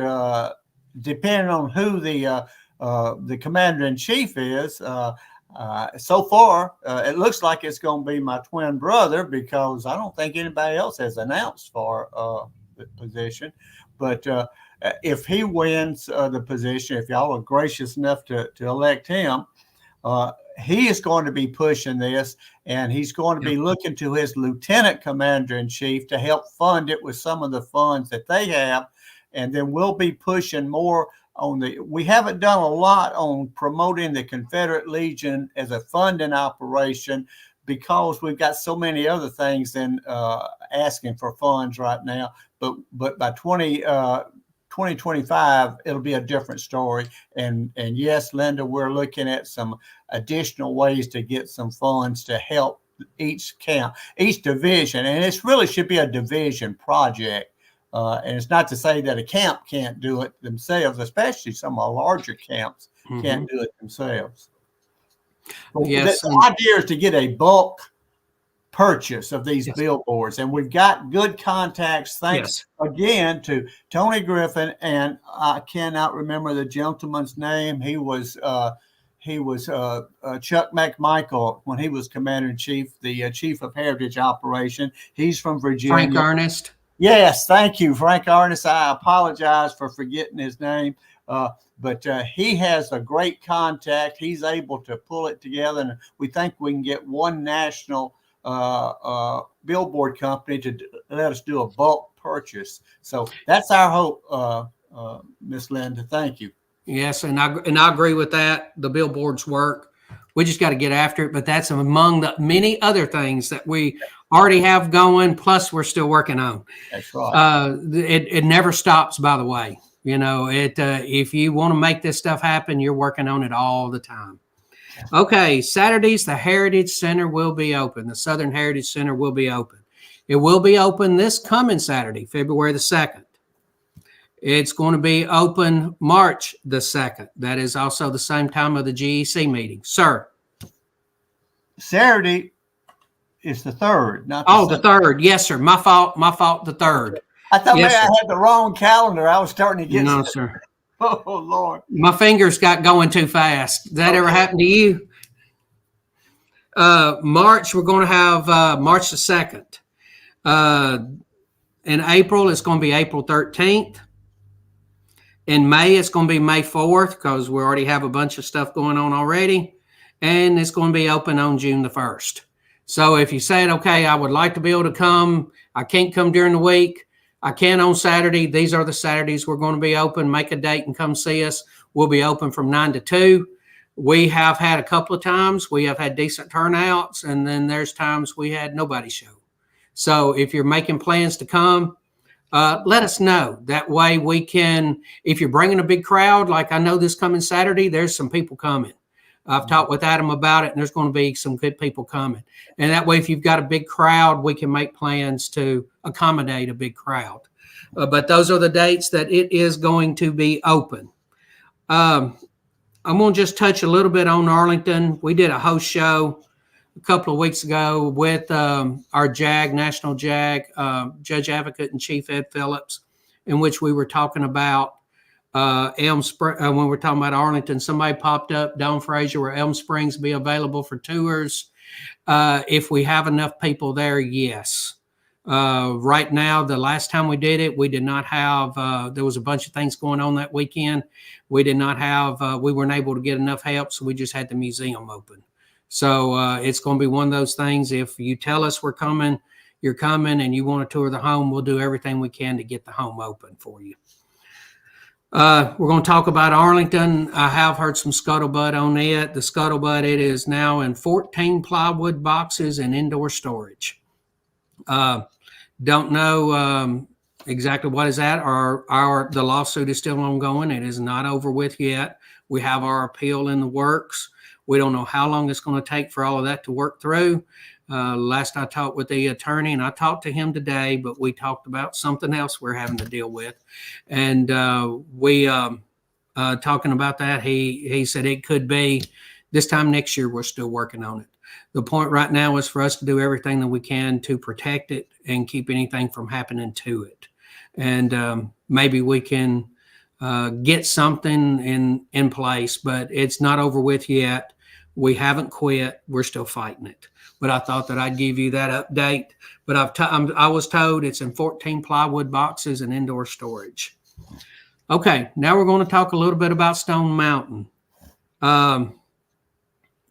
depending on who the Commander-in-Chief is, so far, it looks like it's going to be my twin brother because I don't think anybody else has announced for the position. But if he wins the position, if y'all are gracious enough to elect him, he is going to be pushing this, and he's going to be looking to his lieutenant commander-in-chief to help fund it with some of the funds that they have. And then we'll be pushing more on we haven't done a lot on promoting the Confederate Legion as a funding operation because we've got so many other things than asking for funds right now. But by 2025, it'll be a different story. And yes, Linda, we're looking at some additional ways to get some funds to help each camp, each division. And it really should be a division project. And it's not to say that a camp can't do it themselves, especially some of the larger camps can't do it themselves. Yes, the idea is to get a bulk purchase of these billboards, and we've got good contacts. Thanks again to Tony Griffin, and I cannot remember the gentleman's name. He was Chuck McMichael when he was Commander-in-Chief, the Chief of Heritage Operation. He's from Virginia. Frank Ernest. Yes, thank you, Frank Ernest. I apologize for forgetting his name, but he has a great contact. He's able to pull it together, and we think we can get one national billboard company to let us do a bulk purchase. So that's our hope, Miss Linda. Thank you. Yes, and I agree with that. The billboards work. We just got to get after it, but that's among the many other things that we already have going, plus we're still working on. That's right. It never stops, by the way. You know, if you want to make this stuff happen, you're working on it all the time. Okay, Saturdays, the Heritage Center will be open. The Southern Heritage Center will be open. It will be open this coming Saturday, February the 2nd. It's going to be open March the 2nd. That is also the same time of the GEC meeting. Sir. Saturday is the 3rd. Not the 3rd. Yes, sir. My fault. The 3rd. I thought maybe I had the wrong calendar. I was starting to get. No, sir. Oh, Lord. My fingers got going too fast. Did that ever happen to you? March, we're going to have March the 2nd. In April, it's going to be April 13th. In May, it's going to be May 4th because we already have a bunch of stuff going on already. And it's going to be open on June the 1st. So if you said, okay, I would like to be able to come, I can't come during the week, I can on Saturday, these are the Saturdays we're going to be open. Make a date and come see us. We'll be open from 9 to 2. We have had a couple of times, we have had decent turnouts, and then there's times we had nobody show. So if you're making plans to come, let us know. That way we can, if you're bringing a big crowd, like I know this coming Saturday, there's some people coming. I've talked with Adam about it, and there's going to be some good people coming. And that way, if you've got a big crowd, we can make plans to accommodate a big crowd. But those are the dates that it is going to be open. I'm going to just touch a little bit on Arlington. We did a host show a couple of weeks ago with our JAG, National JAG, Judge Advocate and Chief Ed Phillips, in which we were talking about when we're talking about Arlington. Somebody popped up, Dawn Frazier, where Elm Springs be available for tours. If we have enough people there, yes. Right now, the last time we did it, we did not have, there was a bunch of things going on that weekend. We did not have, we weren't able to get enough help, so we just had the museum open. So it's going to be one of those things. If you tell us we're coming, you're coming, and you want to tour the home, we'll do everything we can to get the home open for you. We're going to talk about Arlington. I have heard some scuttlebutt on it. The scuttlebutt, it is now in 14 plywood boxes and indoor storage. Don't know exactly what is that. The lawsuit is still ongoing. It is not over with yet. We have our appeal in the works. We don't know how long it's going to take for all of that to work through. Last I talked with the attorney, and I talked to him today, but we talked about something else we're having to deal with. And we talking about that, he said it could be this time next year. We're still working on it. The point right now is for us to do everything that we can to protect it and keep anything from happening to it. And maybe we can get something in place, but it's not over with yet. We haven't quit. We're still fighting it. But I thought that I'd give you that update. But I was told it's in 14 plywood boxes and indoor storage. Okay, now we're going to talk a little bit about Stone Mountain.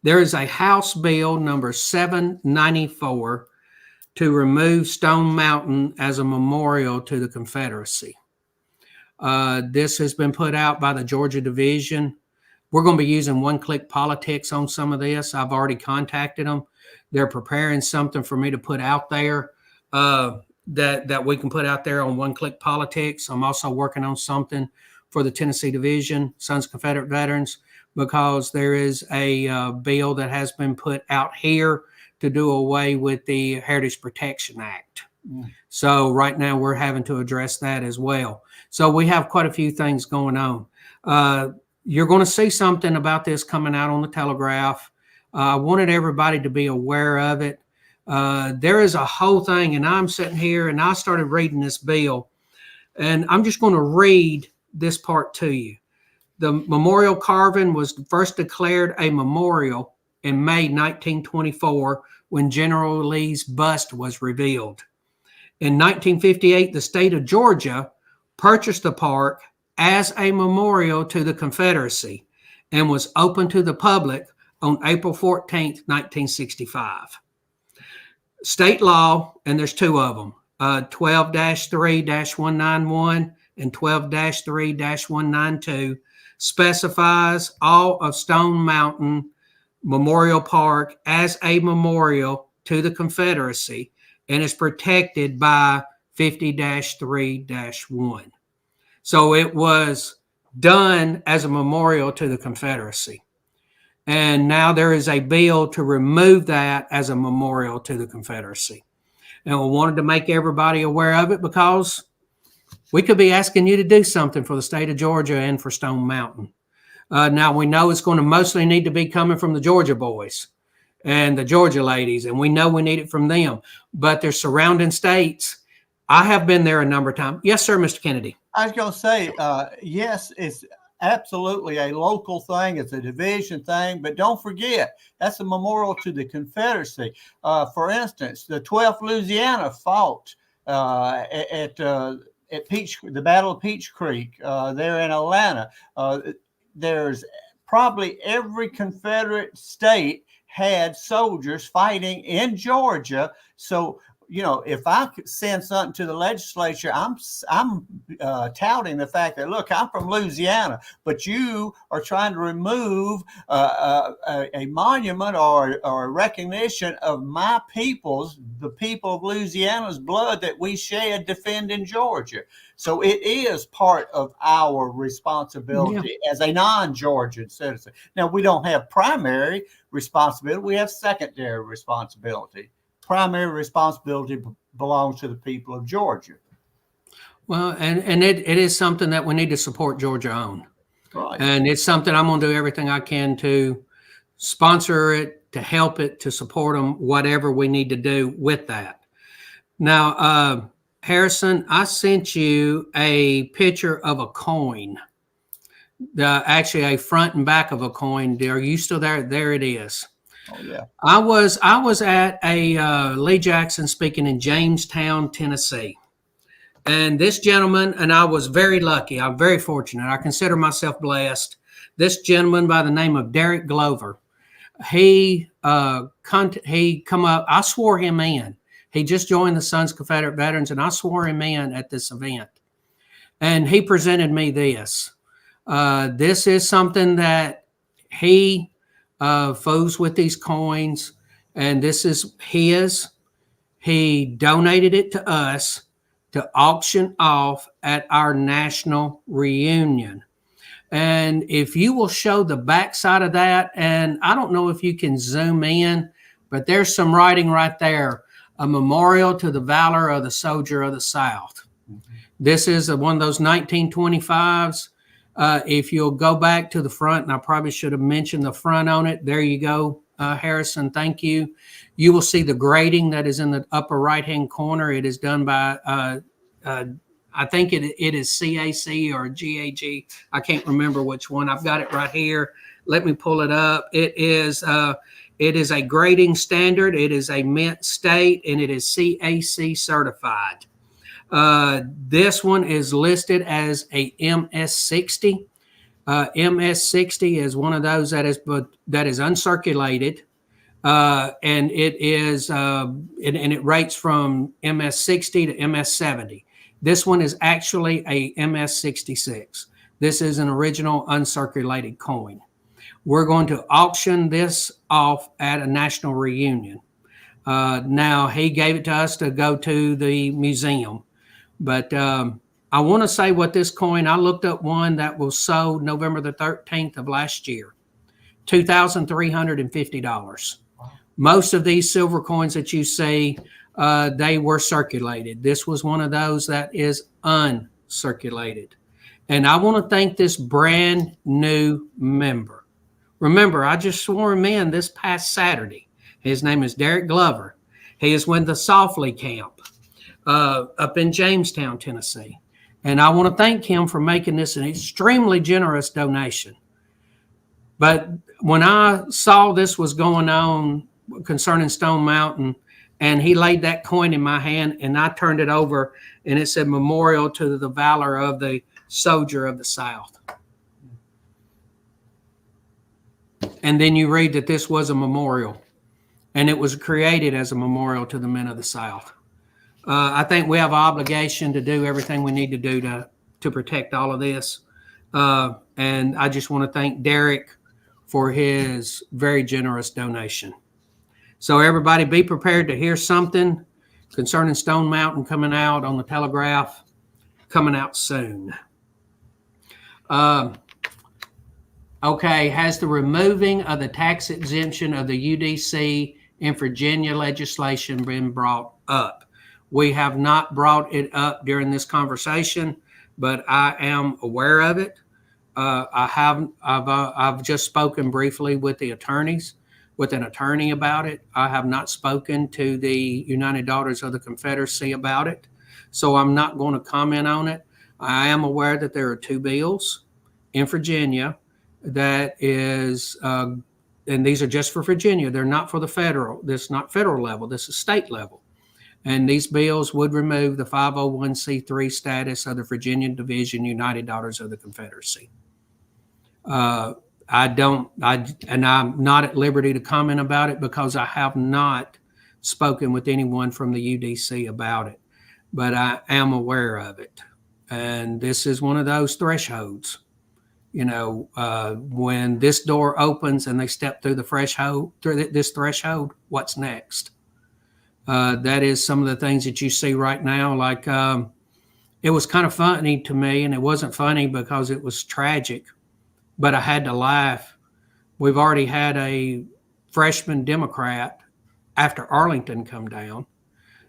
There is a House Bill number 794 to remove Stone Mountain as a memorial to the Confederacy. This has been put out by the Georgia Division. We're going to be using one-click politics on some of this. I've already contacted them. They're preparing something for me to put out there that we can put out there on one-click politics. I'm also working on something for the Tennessee Division, Sons of Confederate Veterans, because there is a bill that has been put out here to do away with the Heritage Protection Act. So right now we're having to address that as well. So we have quite a few things going on. You're going to see something about this coming out on the Telegraph. I wanted everybody to be aware of it. There is a whole thing, and I'm sitting here and I started reading this bill, and I'm just going to read this part to you. The memorial carving was first declared a memorial in May 1924 when General Lee's bust was revealed. In 1958, the state of Georgia purchased the park as a memorial to the Confederacy and was open to the public on April 14th, 1965. State law, and there's two of them, 12-3-191 and 12-3-192, specifies all of Stone Mountain Memorial Park as a memorial to the Confederacy and is protected by 50-3-1. So it was done as a memorial to the Confederacy. And now there is a bill to remove that as a memorial to the Confederacy. And we wanted to make everybody aware of it because we could be asking you to do something for the state of Georgia and for Stone Mountain. Now we know it's going to mostly need to be coming from the Georgia boys and the Georgia ladies, and we know we need it from them. But there's surrounding states. I have been there a number of times. Yes, sir, Mr. Kennedy. I was going to say, yes, it's absolutely a local thing. It's a division thing, but don't forget, that's a memorial to the Confederacy. For instance, the 12th Louisiana fought at the Battle of Peach Creek there in Atlanta. There's probably every Confederate state had soldiers fighting in Georgia. So, you know, if I could send something to the legislature, I'm touting the fact that, look, I'm from Louisiana, but you are trying to remove a monument or a recognition of my people's, the people of Louisiana's blood that we shed defending Georgia. So it is part of our responsibility as a non-Georgian citizen. Now, we don't have primary responsibility. We have secondary responsibility. Primary responsibility belongs to the people of Georgia. Well, and it is something that we need to support Georgia on. Right. And it's something I'm going to do everything I can to sponsor it, to help it, to support them, whatever we need to do with that. Now, Harrison, I sent you a picture of a coin. Actually, a front and back of a coin. Are you still there? There it is. Oh, yeah. I was at a Lee Jackson speaking in Jamestown, Tennessee. And this gentleman, and I was very lucky. I'm very fortunate. I consider myself blessed. This gentleman by the name of Derek Glover. he come up. I swore him in. He just joined the Sons of Confederate Veterans, and I swore him in at this event. And he presented me this. This is something that he fools with these coins, and this is his. He donated it to us to auction off at our national reunion. And if you will show the backside of that, and I don't know if you can zoom in, but there's some writing right there, a memorial to the valor of the soldier of the South. Mm-hmm. This is one of those 1925s. If you'll go back to the front, and I probably should have mentioned the front on it. There you go, Harrison. Thank you. You will see the grading that is in the upper right-hand corner. It is done by I think it is CAC or GAG. I can't remember which one. I've got it right here. Let me pull it up. It is a grading standard. It is a mint state, and it is CAC certified. This one is listed as a MS60. MS60 is one of those that is uncirculated. And it is and it rates from MS60 to MS70. This one is actually a MS66. This is an original uncirculated coin. We're going to auction this off at a national reunion. Now, he gave it to us to go to the museum. But I want to say what this coin, I looked up one that was sold November the 13th of last year, $2,350. Most of these silver coins that you see, they were circulated. This was one of those that is uncirculated. And I want to thank this brand new member. Remember, I just swore him in this past Saturday. His name is Derek Glover. He is with the Softly Camp up in Jamestown, Tennessee. And I want to thank him for making this an extremely generous donation. But when I saw this was going on concerning Stone Mountain, and he laid that coin in my hand, and I turned it over, and it said memorial to the valor of the soldier of the South. And then you read that this was a memorial, and it was created as a memorial to the men of the South. I think we have an obligation to do everything we need to do to protect all of this. And I just want to thank Derek for his very generous donation. So everybody be prepared to hear something concerning Stone Mountain coming out on the Telegraph, coming out soon. Okay, has the removing of the tax exemption of the UDC in Virginia legislation been brought up? We have not brought it up during this conversation, but I am aware of it. I've just spoken briefly with an attorney about it. I have not spoken to the United Daughters of the Confederacy about it, so I'm not going to comment on it. I am aware that there are two bills in Virginia that is, and these are just for Virginia. They're not for the federal. This is not federal level. This is state level. And these bills would remove the 501c3 status of the Virginia Division United Daughters of the Confederacy. And I'm not at liberty to comment about it because I have not spoken with anyone from the UDC about it, but I am aware of it. And this is one of those thresholds. You know, when this door opens and they step through this threshold, what's next? That is some of the things that you see right now. Like, it was kind of funny to me, and it wasn't funny because it was tragic, but I had to laugh. We've already had a freshman Democrat after Arlington come down,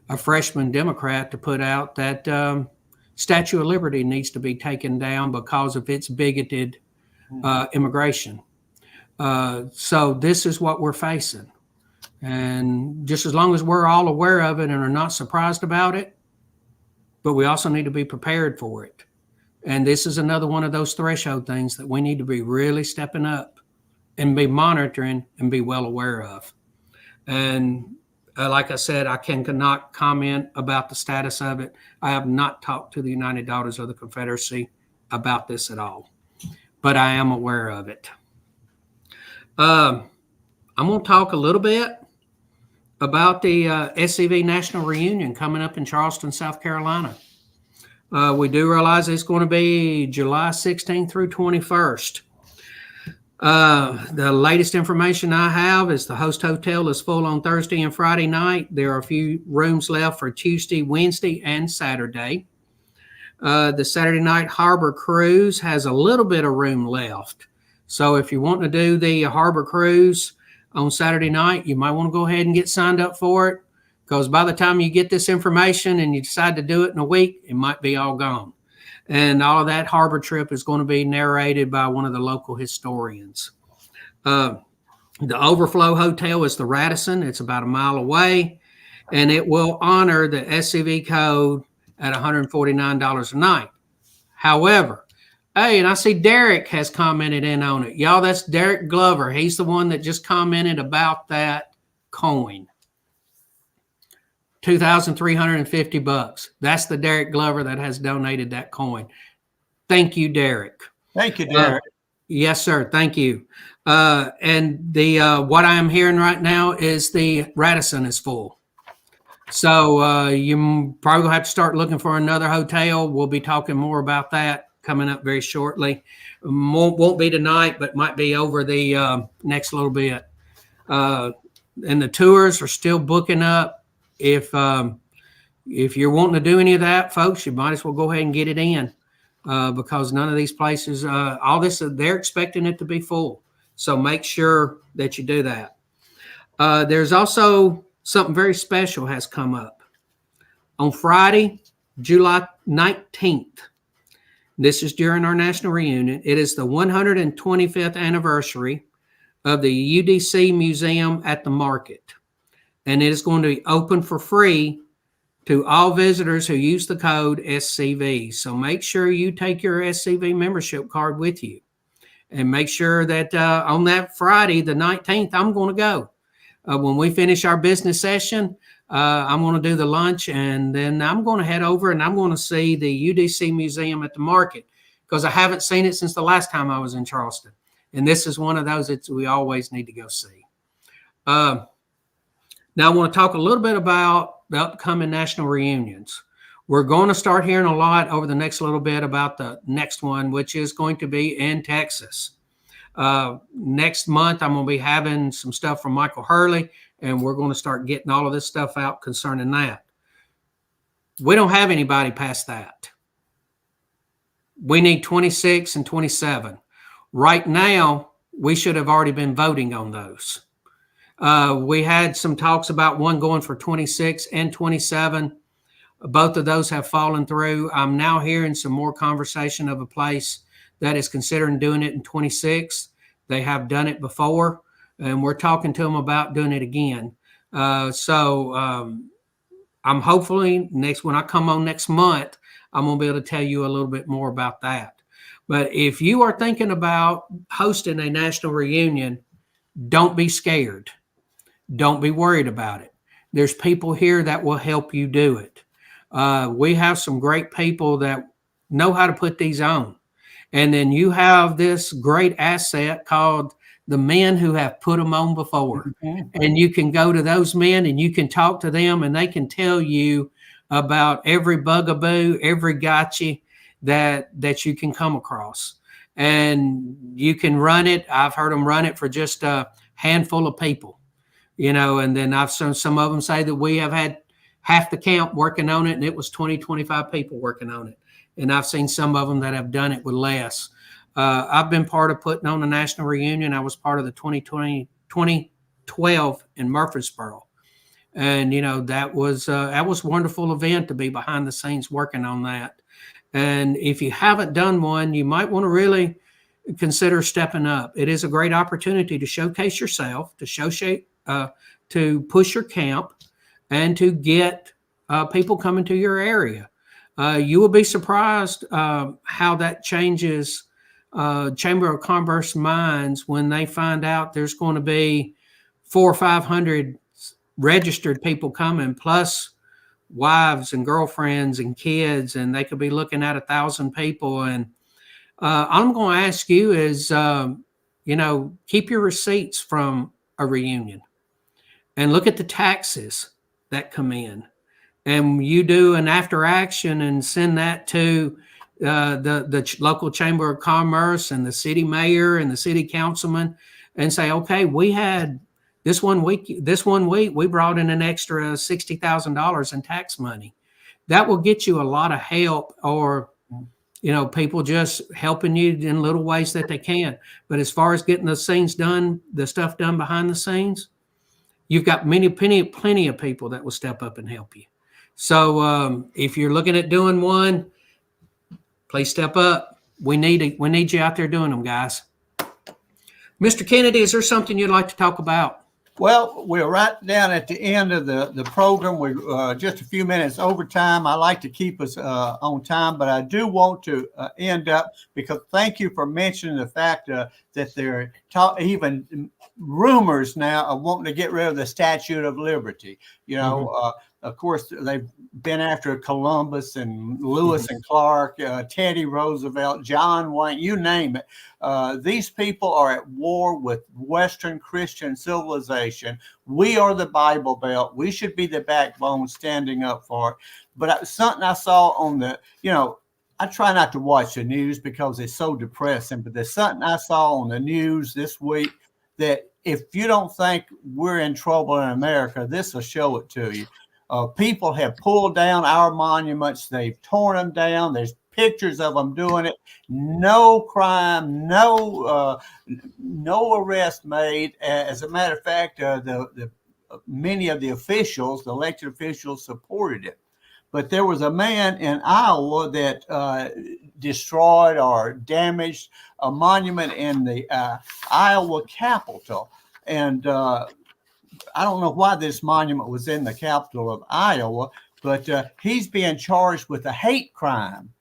a freshman Democrat to put out that Statue of Liberty needs to be taken down because of its bigoted immigration. So this is what we're facing. And just as long as we're all aware of it and are not surprised about it, but we also need to be prepared for it. And this is another one of those threshold things that we need to be really stepping up and be monitoring and be well aware of. And like I said, I cannot comment about the status of it. I have not talked to the United Daughters of the Confederacy about this at all, but I am aware of it. I'm going to talk a little bit about the SCV National Reunion coming up in Charleston, South Carolina. We do realize it's going to be July 16th through 21st. The latest information I have is the host hotel is full on Thursday and Friday night. There are a few rooms left for Tuesday, Wednesday, and Saturday. The Saturday night harbor cruise has a little bit of room left. So if you want to do the harbor cruise on Saturday night, you might want to go ahead and get signed up for it, because by the time you get this information and you decide to do it in a week, it might be all gone. And all of that harbor trip is going to be narrated by one of the local historians. The Overflow Hotel is the Radisson. It's about a mile away, and it will honor the SCV code at $149 a night. However, hey, and I see Derek has commented in on it. Y'all, that's Derek Glover. He's the one that just commented about that coin. $2,350. That's the Derek Glover that has donated that coin. Thank you, Derek. Thank you, Derek. Yes, sir. Thank you. And the what I am hearing right now is the Radisson is full. So you probably gonna have to start looking for another hotel. We'll be talking more about that coming up very shortly. Won't be tonight, but might be over the next little bit. And the tours are still booking up. If you're wanting to do any of that, folks, you might as well go ahead and get it in, because none of these places, all this, they're expecting it to be full. So make sure that you do that. There's also something very special has come up. On Friday, July 19th, this is during our national reunion. It is the 125th anniversary of the UDC Museum at the Market. And it is going to be open for free to all visitors who use the code SCV. So make sure you take your SCV membership card with you. And make sure that on that Friday, the 19th, I'm going to go. When we finish our business session, I'm going to do the lunch, and then I'm going to head over and I'm going to see the UDC Museum at the Market, because I haven't seen it since the last time I was in Charleston. And this is one of those that we always need to go see. Now, I want to talk a little bit about the upcoming national reunions. We're going to start hearing a lot over the next little bit about the next one, which is going to be in Texas. Next month, I'm going to be having some stuff from Michael Hurley, and we're going to start getting all of this stuff out concerning that. We don't have anybody past that. We need 26 and 27. Right now, we should have already been voting on those. We had some talks about one going for 26 and 27. Both of those have fallen through. I'm now hearing some more conversation of a place that is considering doing it in 26. They have done it before, and we're talking to them about doing it again. So I'm hopefully when I come on next month, I'm going to be able to tell you a little bit more about that. But if you are thinking about hosting a national reunion, don't be scared. Don't be worried about it. There's people here that will help you do it. We have some great people that know how to put these on. And then you have this great asset called the men who have put them on before. Mm-hmm. And you can go to those men and you can talk to them, and they can tell you about every bugaboo, every gotcha that you can come across. And you can run it. I've heard them run it for just a handful of people. And then I've seen some of them say that we have had half the count working on it, and it was 20, 25 people working on it. And I've seen some of them that have done it with less. I've been part of putting on the national reunion. I was part of the 2012 in Murfreesboro. And, that was a wonderful event to be behind the scenes working on that. And if you haven't done one, you might want to really consider stepping up. It is a great opportunity to showcase yourself, to push your camp, and to get people coming to your area. You will be surprised how that changes Chamber of Commerce minds when they find out there's going to be 400 or 500 registered people coming, plus wives and girlfriends and kids, and they could be looking at 1,000 people. And I'm going to ask you is, keep your receipts from a reunion and look at the taxes that come in, and you do an after action and send that to the local chamber of commerce and the city mayor and the city councilman, and say, okay, we had this one week we brought in an extra $60,000 in tax money. That will get you a lot of help, or people just helping you in little ways that they can. But as far as getting the scenes done, the stuff done behind the scenes, you've got plenty of people that will step up and help you. So if you're looking at doing one, please step up. We need you out there doing them, guys. Mr. Kennedy, is there something you'd like to talk about? Well, we're right down at the end of the program. We're just a few minutes over time. I like to keep us on time, but I do want to end up, because thank you for mentioning the fact that there are even rumors now of wanting to get rid of the Statue of Liberty. Of course, they've been after Columbus and Lewis and Clark, Teddy Roosevelt, John Wayne, you name it. These people are at war with Western Christian civilization. We are the Bible Belt. We should be the backbone standing up for it. But something I saw on I try not to watch the news because it's so depressing, but there's something I saw on the news this week that if you don't think we're in trouble in America, this will show it to you. People have pulled down our monuments. They've torn them down. There's pictures of them doing it. No crime, no arrest made. As a matter of fact, many of the officials, the elected officials, supported it. But there was a man in Iowa that destroyed or damaged a monument in the Iowa Capitol. And I don't know why this monument was in the capital of Iowa, but he's being charged with a hate crime.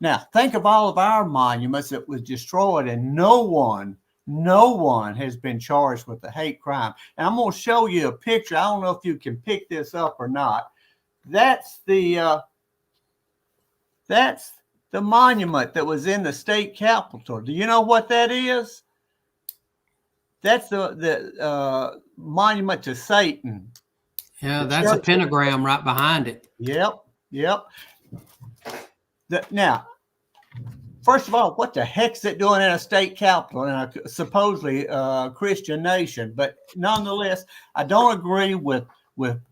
Now, think of all of our monuments that was destroyed, and no one has been charged with a hate crime. And I'm going to show you a picture. I don't know if you can pick this up or not. That's the monument that was in the state capitol. Do you know what that is? That's the monument to Satan. Yeah, that's a pentagram right behind it. Yep. Now, first of all, what the heck's it doing in a state capitol in a supposedly Christian nation? But nonetheless, I don't agree with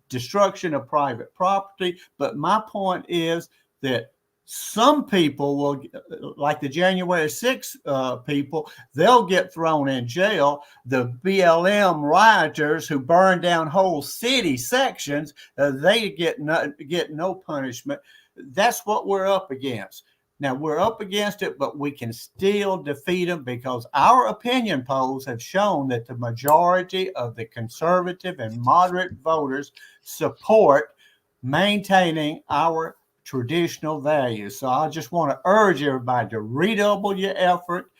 destruction of private property. But my point is that some people will, like the January 6th people, they'll get thrown in jail. The BLM rioters who burn down whole city sections, they get no punishment. That's what we're up against. Now, we're up against it, but we can still defeat them because our opinion polls have shown that the majority of the conservative and moderate voters support maintaining our traditional values. So I just want to urge everybody to redouble your effort,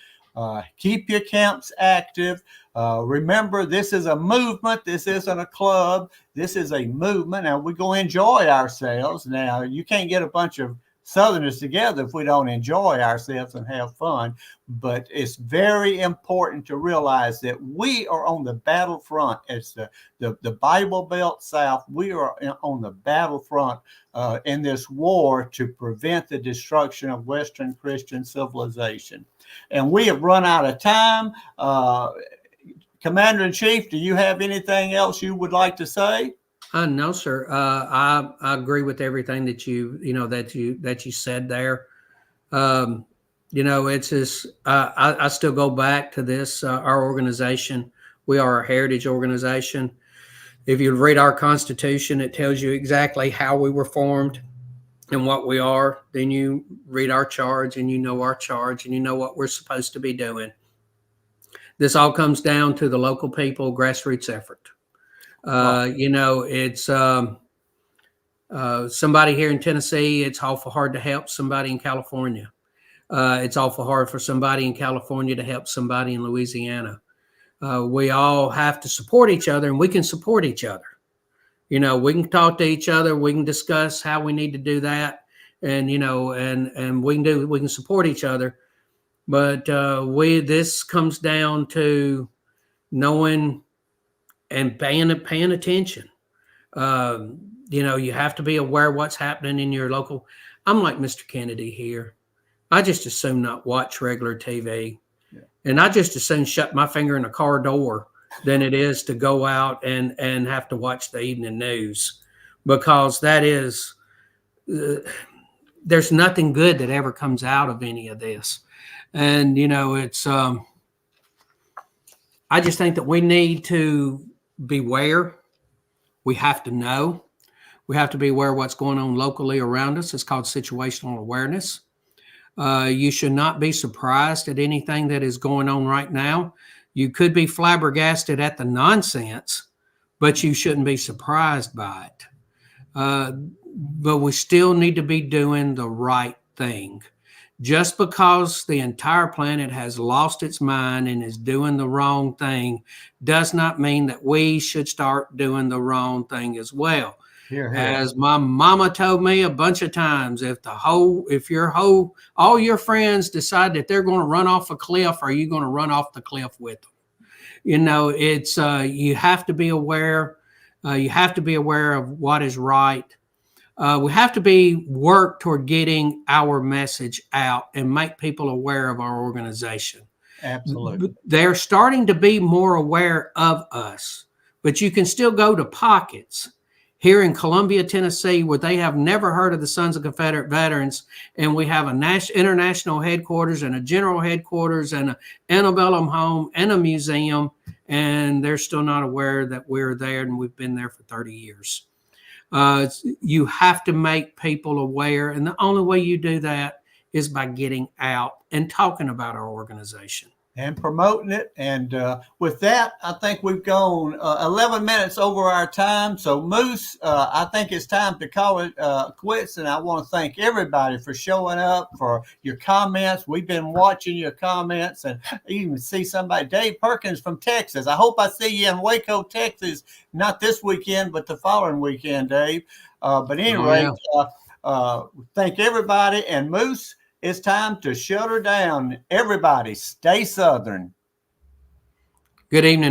keep your camps active. Remember, this is a movement. This isn't a club. This is a movement. Now, we're going to enjoy ourselves. Now, you can't get a bunch of Southerners together if we don't enjoy ourselves and have fun. But it's very important to realize that we are on the battlefront. It's the Bible Belt South. We are on the battlefront in this war to prevent the destruction of Western Christian civilization. And we have run out of time. Commander-in-Chief, do you have anything else you would like to say? No, sir. I agree with everything that you said there. It's just I still go back to this. Our organization, we are a heritage organization. If you read our Constitution, it tells you exactly how we were formed and what we are. Then you read our charge, and you know our charge, and you know what we're supposed to be doing. This all comes down to the local people, grassroots effort. It's somebody here in Tennessee, it's awful hard to help somebody in California. It's awful hard for somebody in California to help somebody in Louisiana. We all have to support each other, and we can support each other. We can talk to each other. We can discuss how we need to do that. And we can support each other. But this comes down to knowing and paying attention. You have to be aware of what's happening in your local. I'm like Mr. Kennedy here. I just as soon not watch regular TV. Yeah. And I just as soon shut my finger in a car door than it is to go out and have to watch the evening news, because that is, there's nothing good that ever comes out of any of this. And, it's, I just think that we need to beware. We have to know. We have to be aware of what's going on locally around us. It's called situational awareness. You should not be surprised at anything that is going on right now. You could be flabbergasted at the nonsense, but you shouldn't be surprised by it. But we still need to be doing the right thing. Just because the entire planet has lost its mind and is doing the wrong thing does not mean that we should start doing the wrong thing as well. Here. As my mama told me a bunch of times, if all your friends decide that they're going to run off a cliff, are you going to run off the cliff with them? It's you have to be aware. You have to be aware of what is right. We have to work toward getting our message out and make people aware of our organization. Absolutely. They're starting to be more aware of us, but you can still go to pockets here in Columbia, Tennessee, where they have never heard of the Sons of Confederate Veterans, and we have an international headquarters and a general headquarters and an antebellum home and a museum, and they're still not aware that we're there, and we've been there for 30 years. You have to make people aware, and the only way you do that is by getting out and talking about our organization. And promoting it. And with that, I think we've gone 11 minutes over our time. So, Moose, I think it's time to call it quits. And I want to thank everybody for showing up, for your comments. We've been watching your comments, and even see somebody, Dave Perkins from Texas. I hope I see you in Waco, Texas, not this weekend, but the following weekend, Dave. But anyway, thank everybody. And Moose, it's time to shut her down. Everybody, stay Southern. Good evening.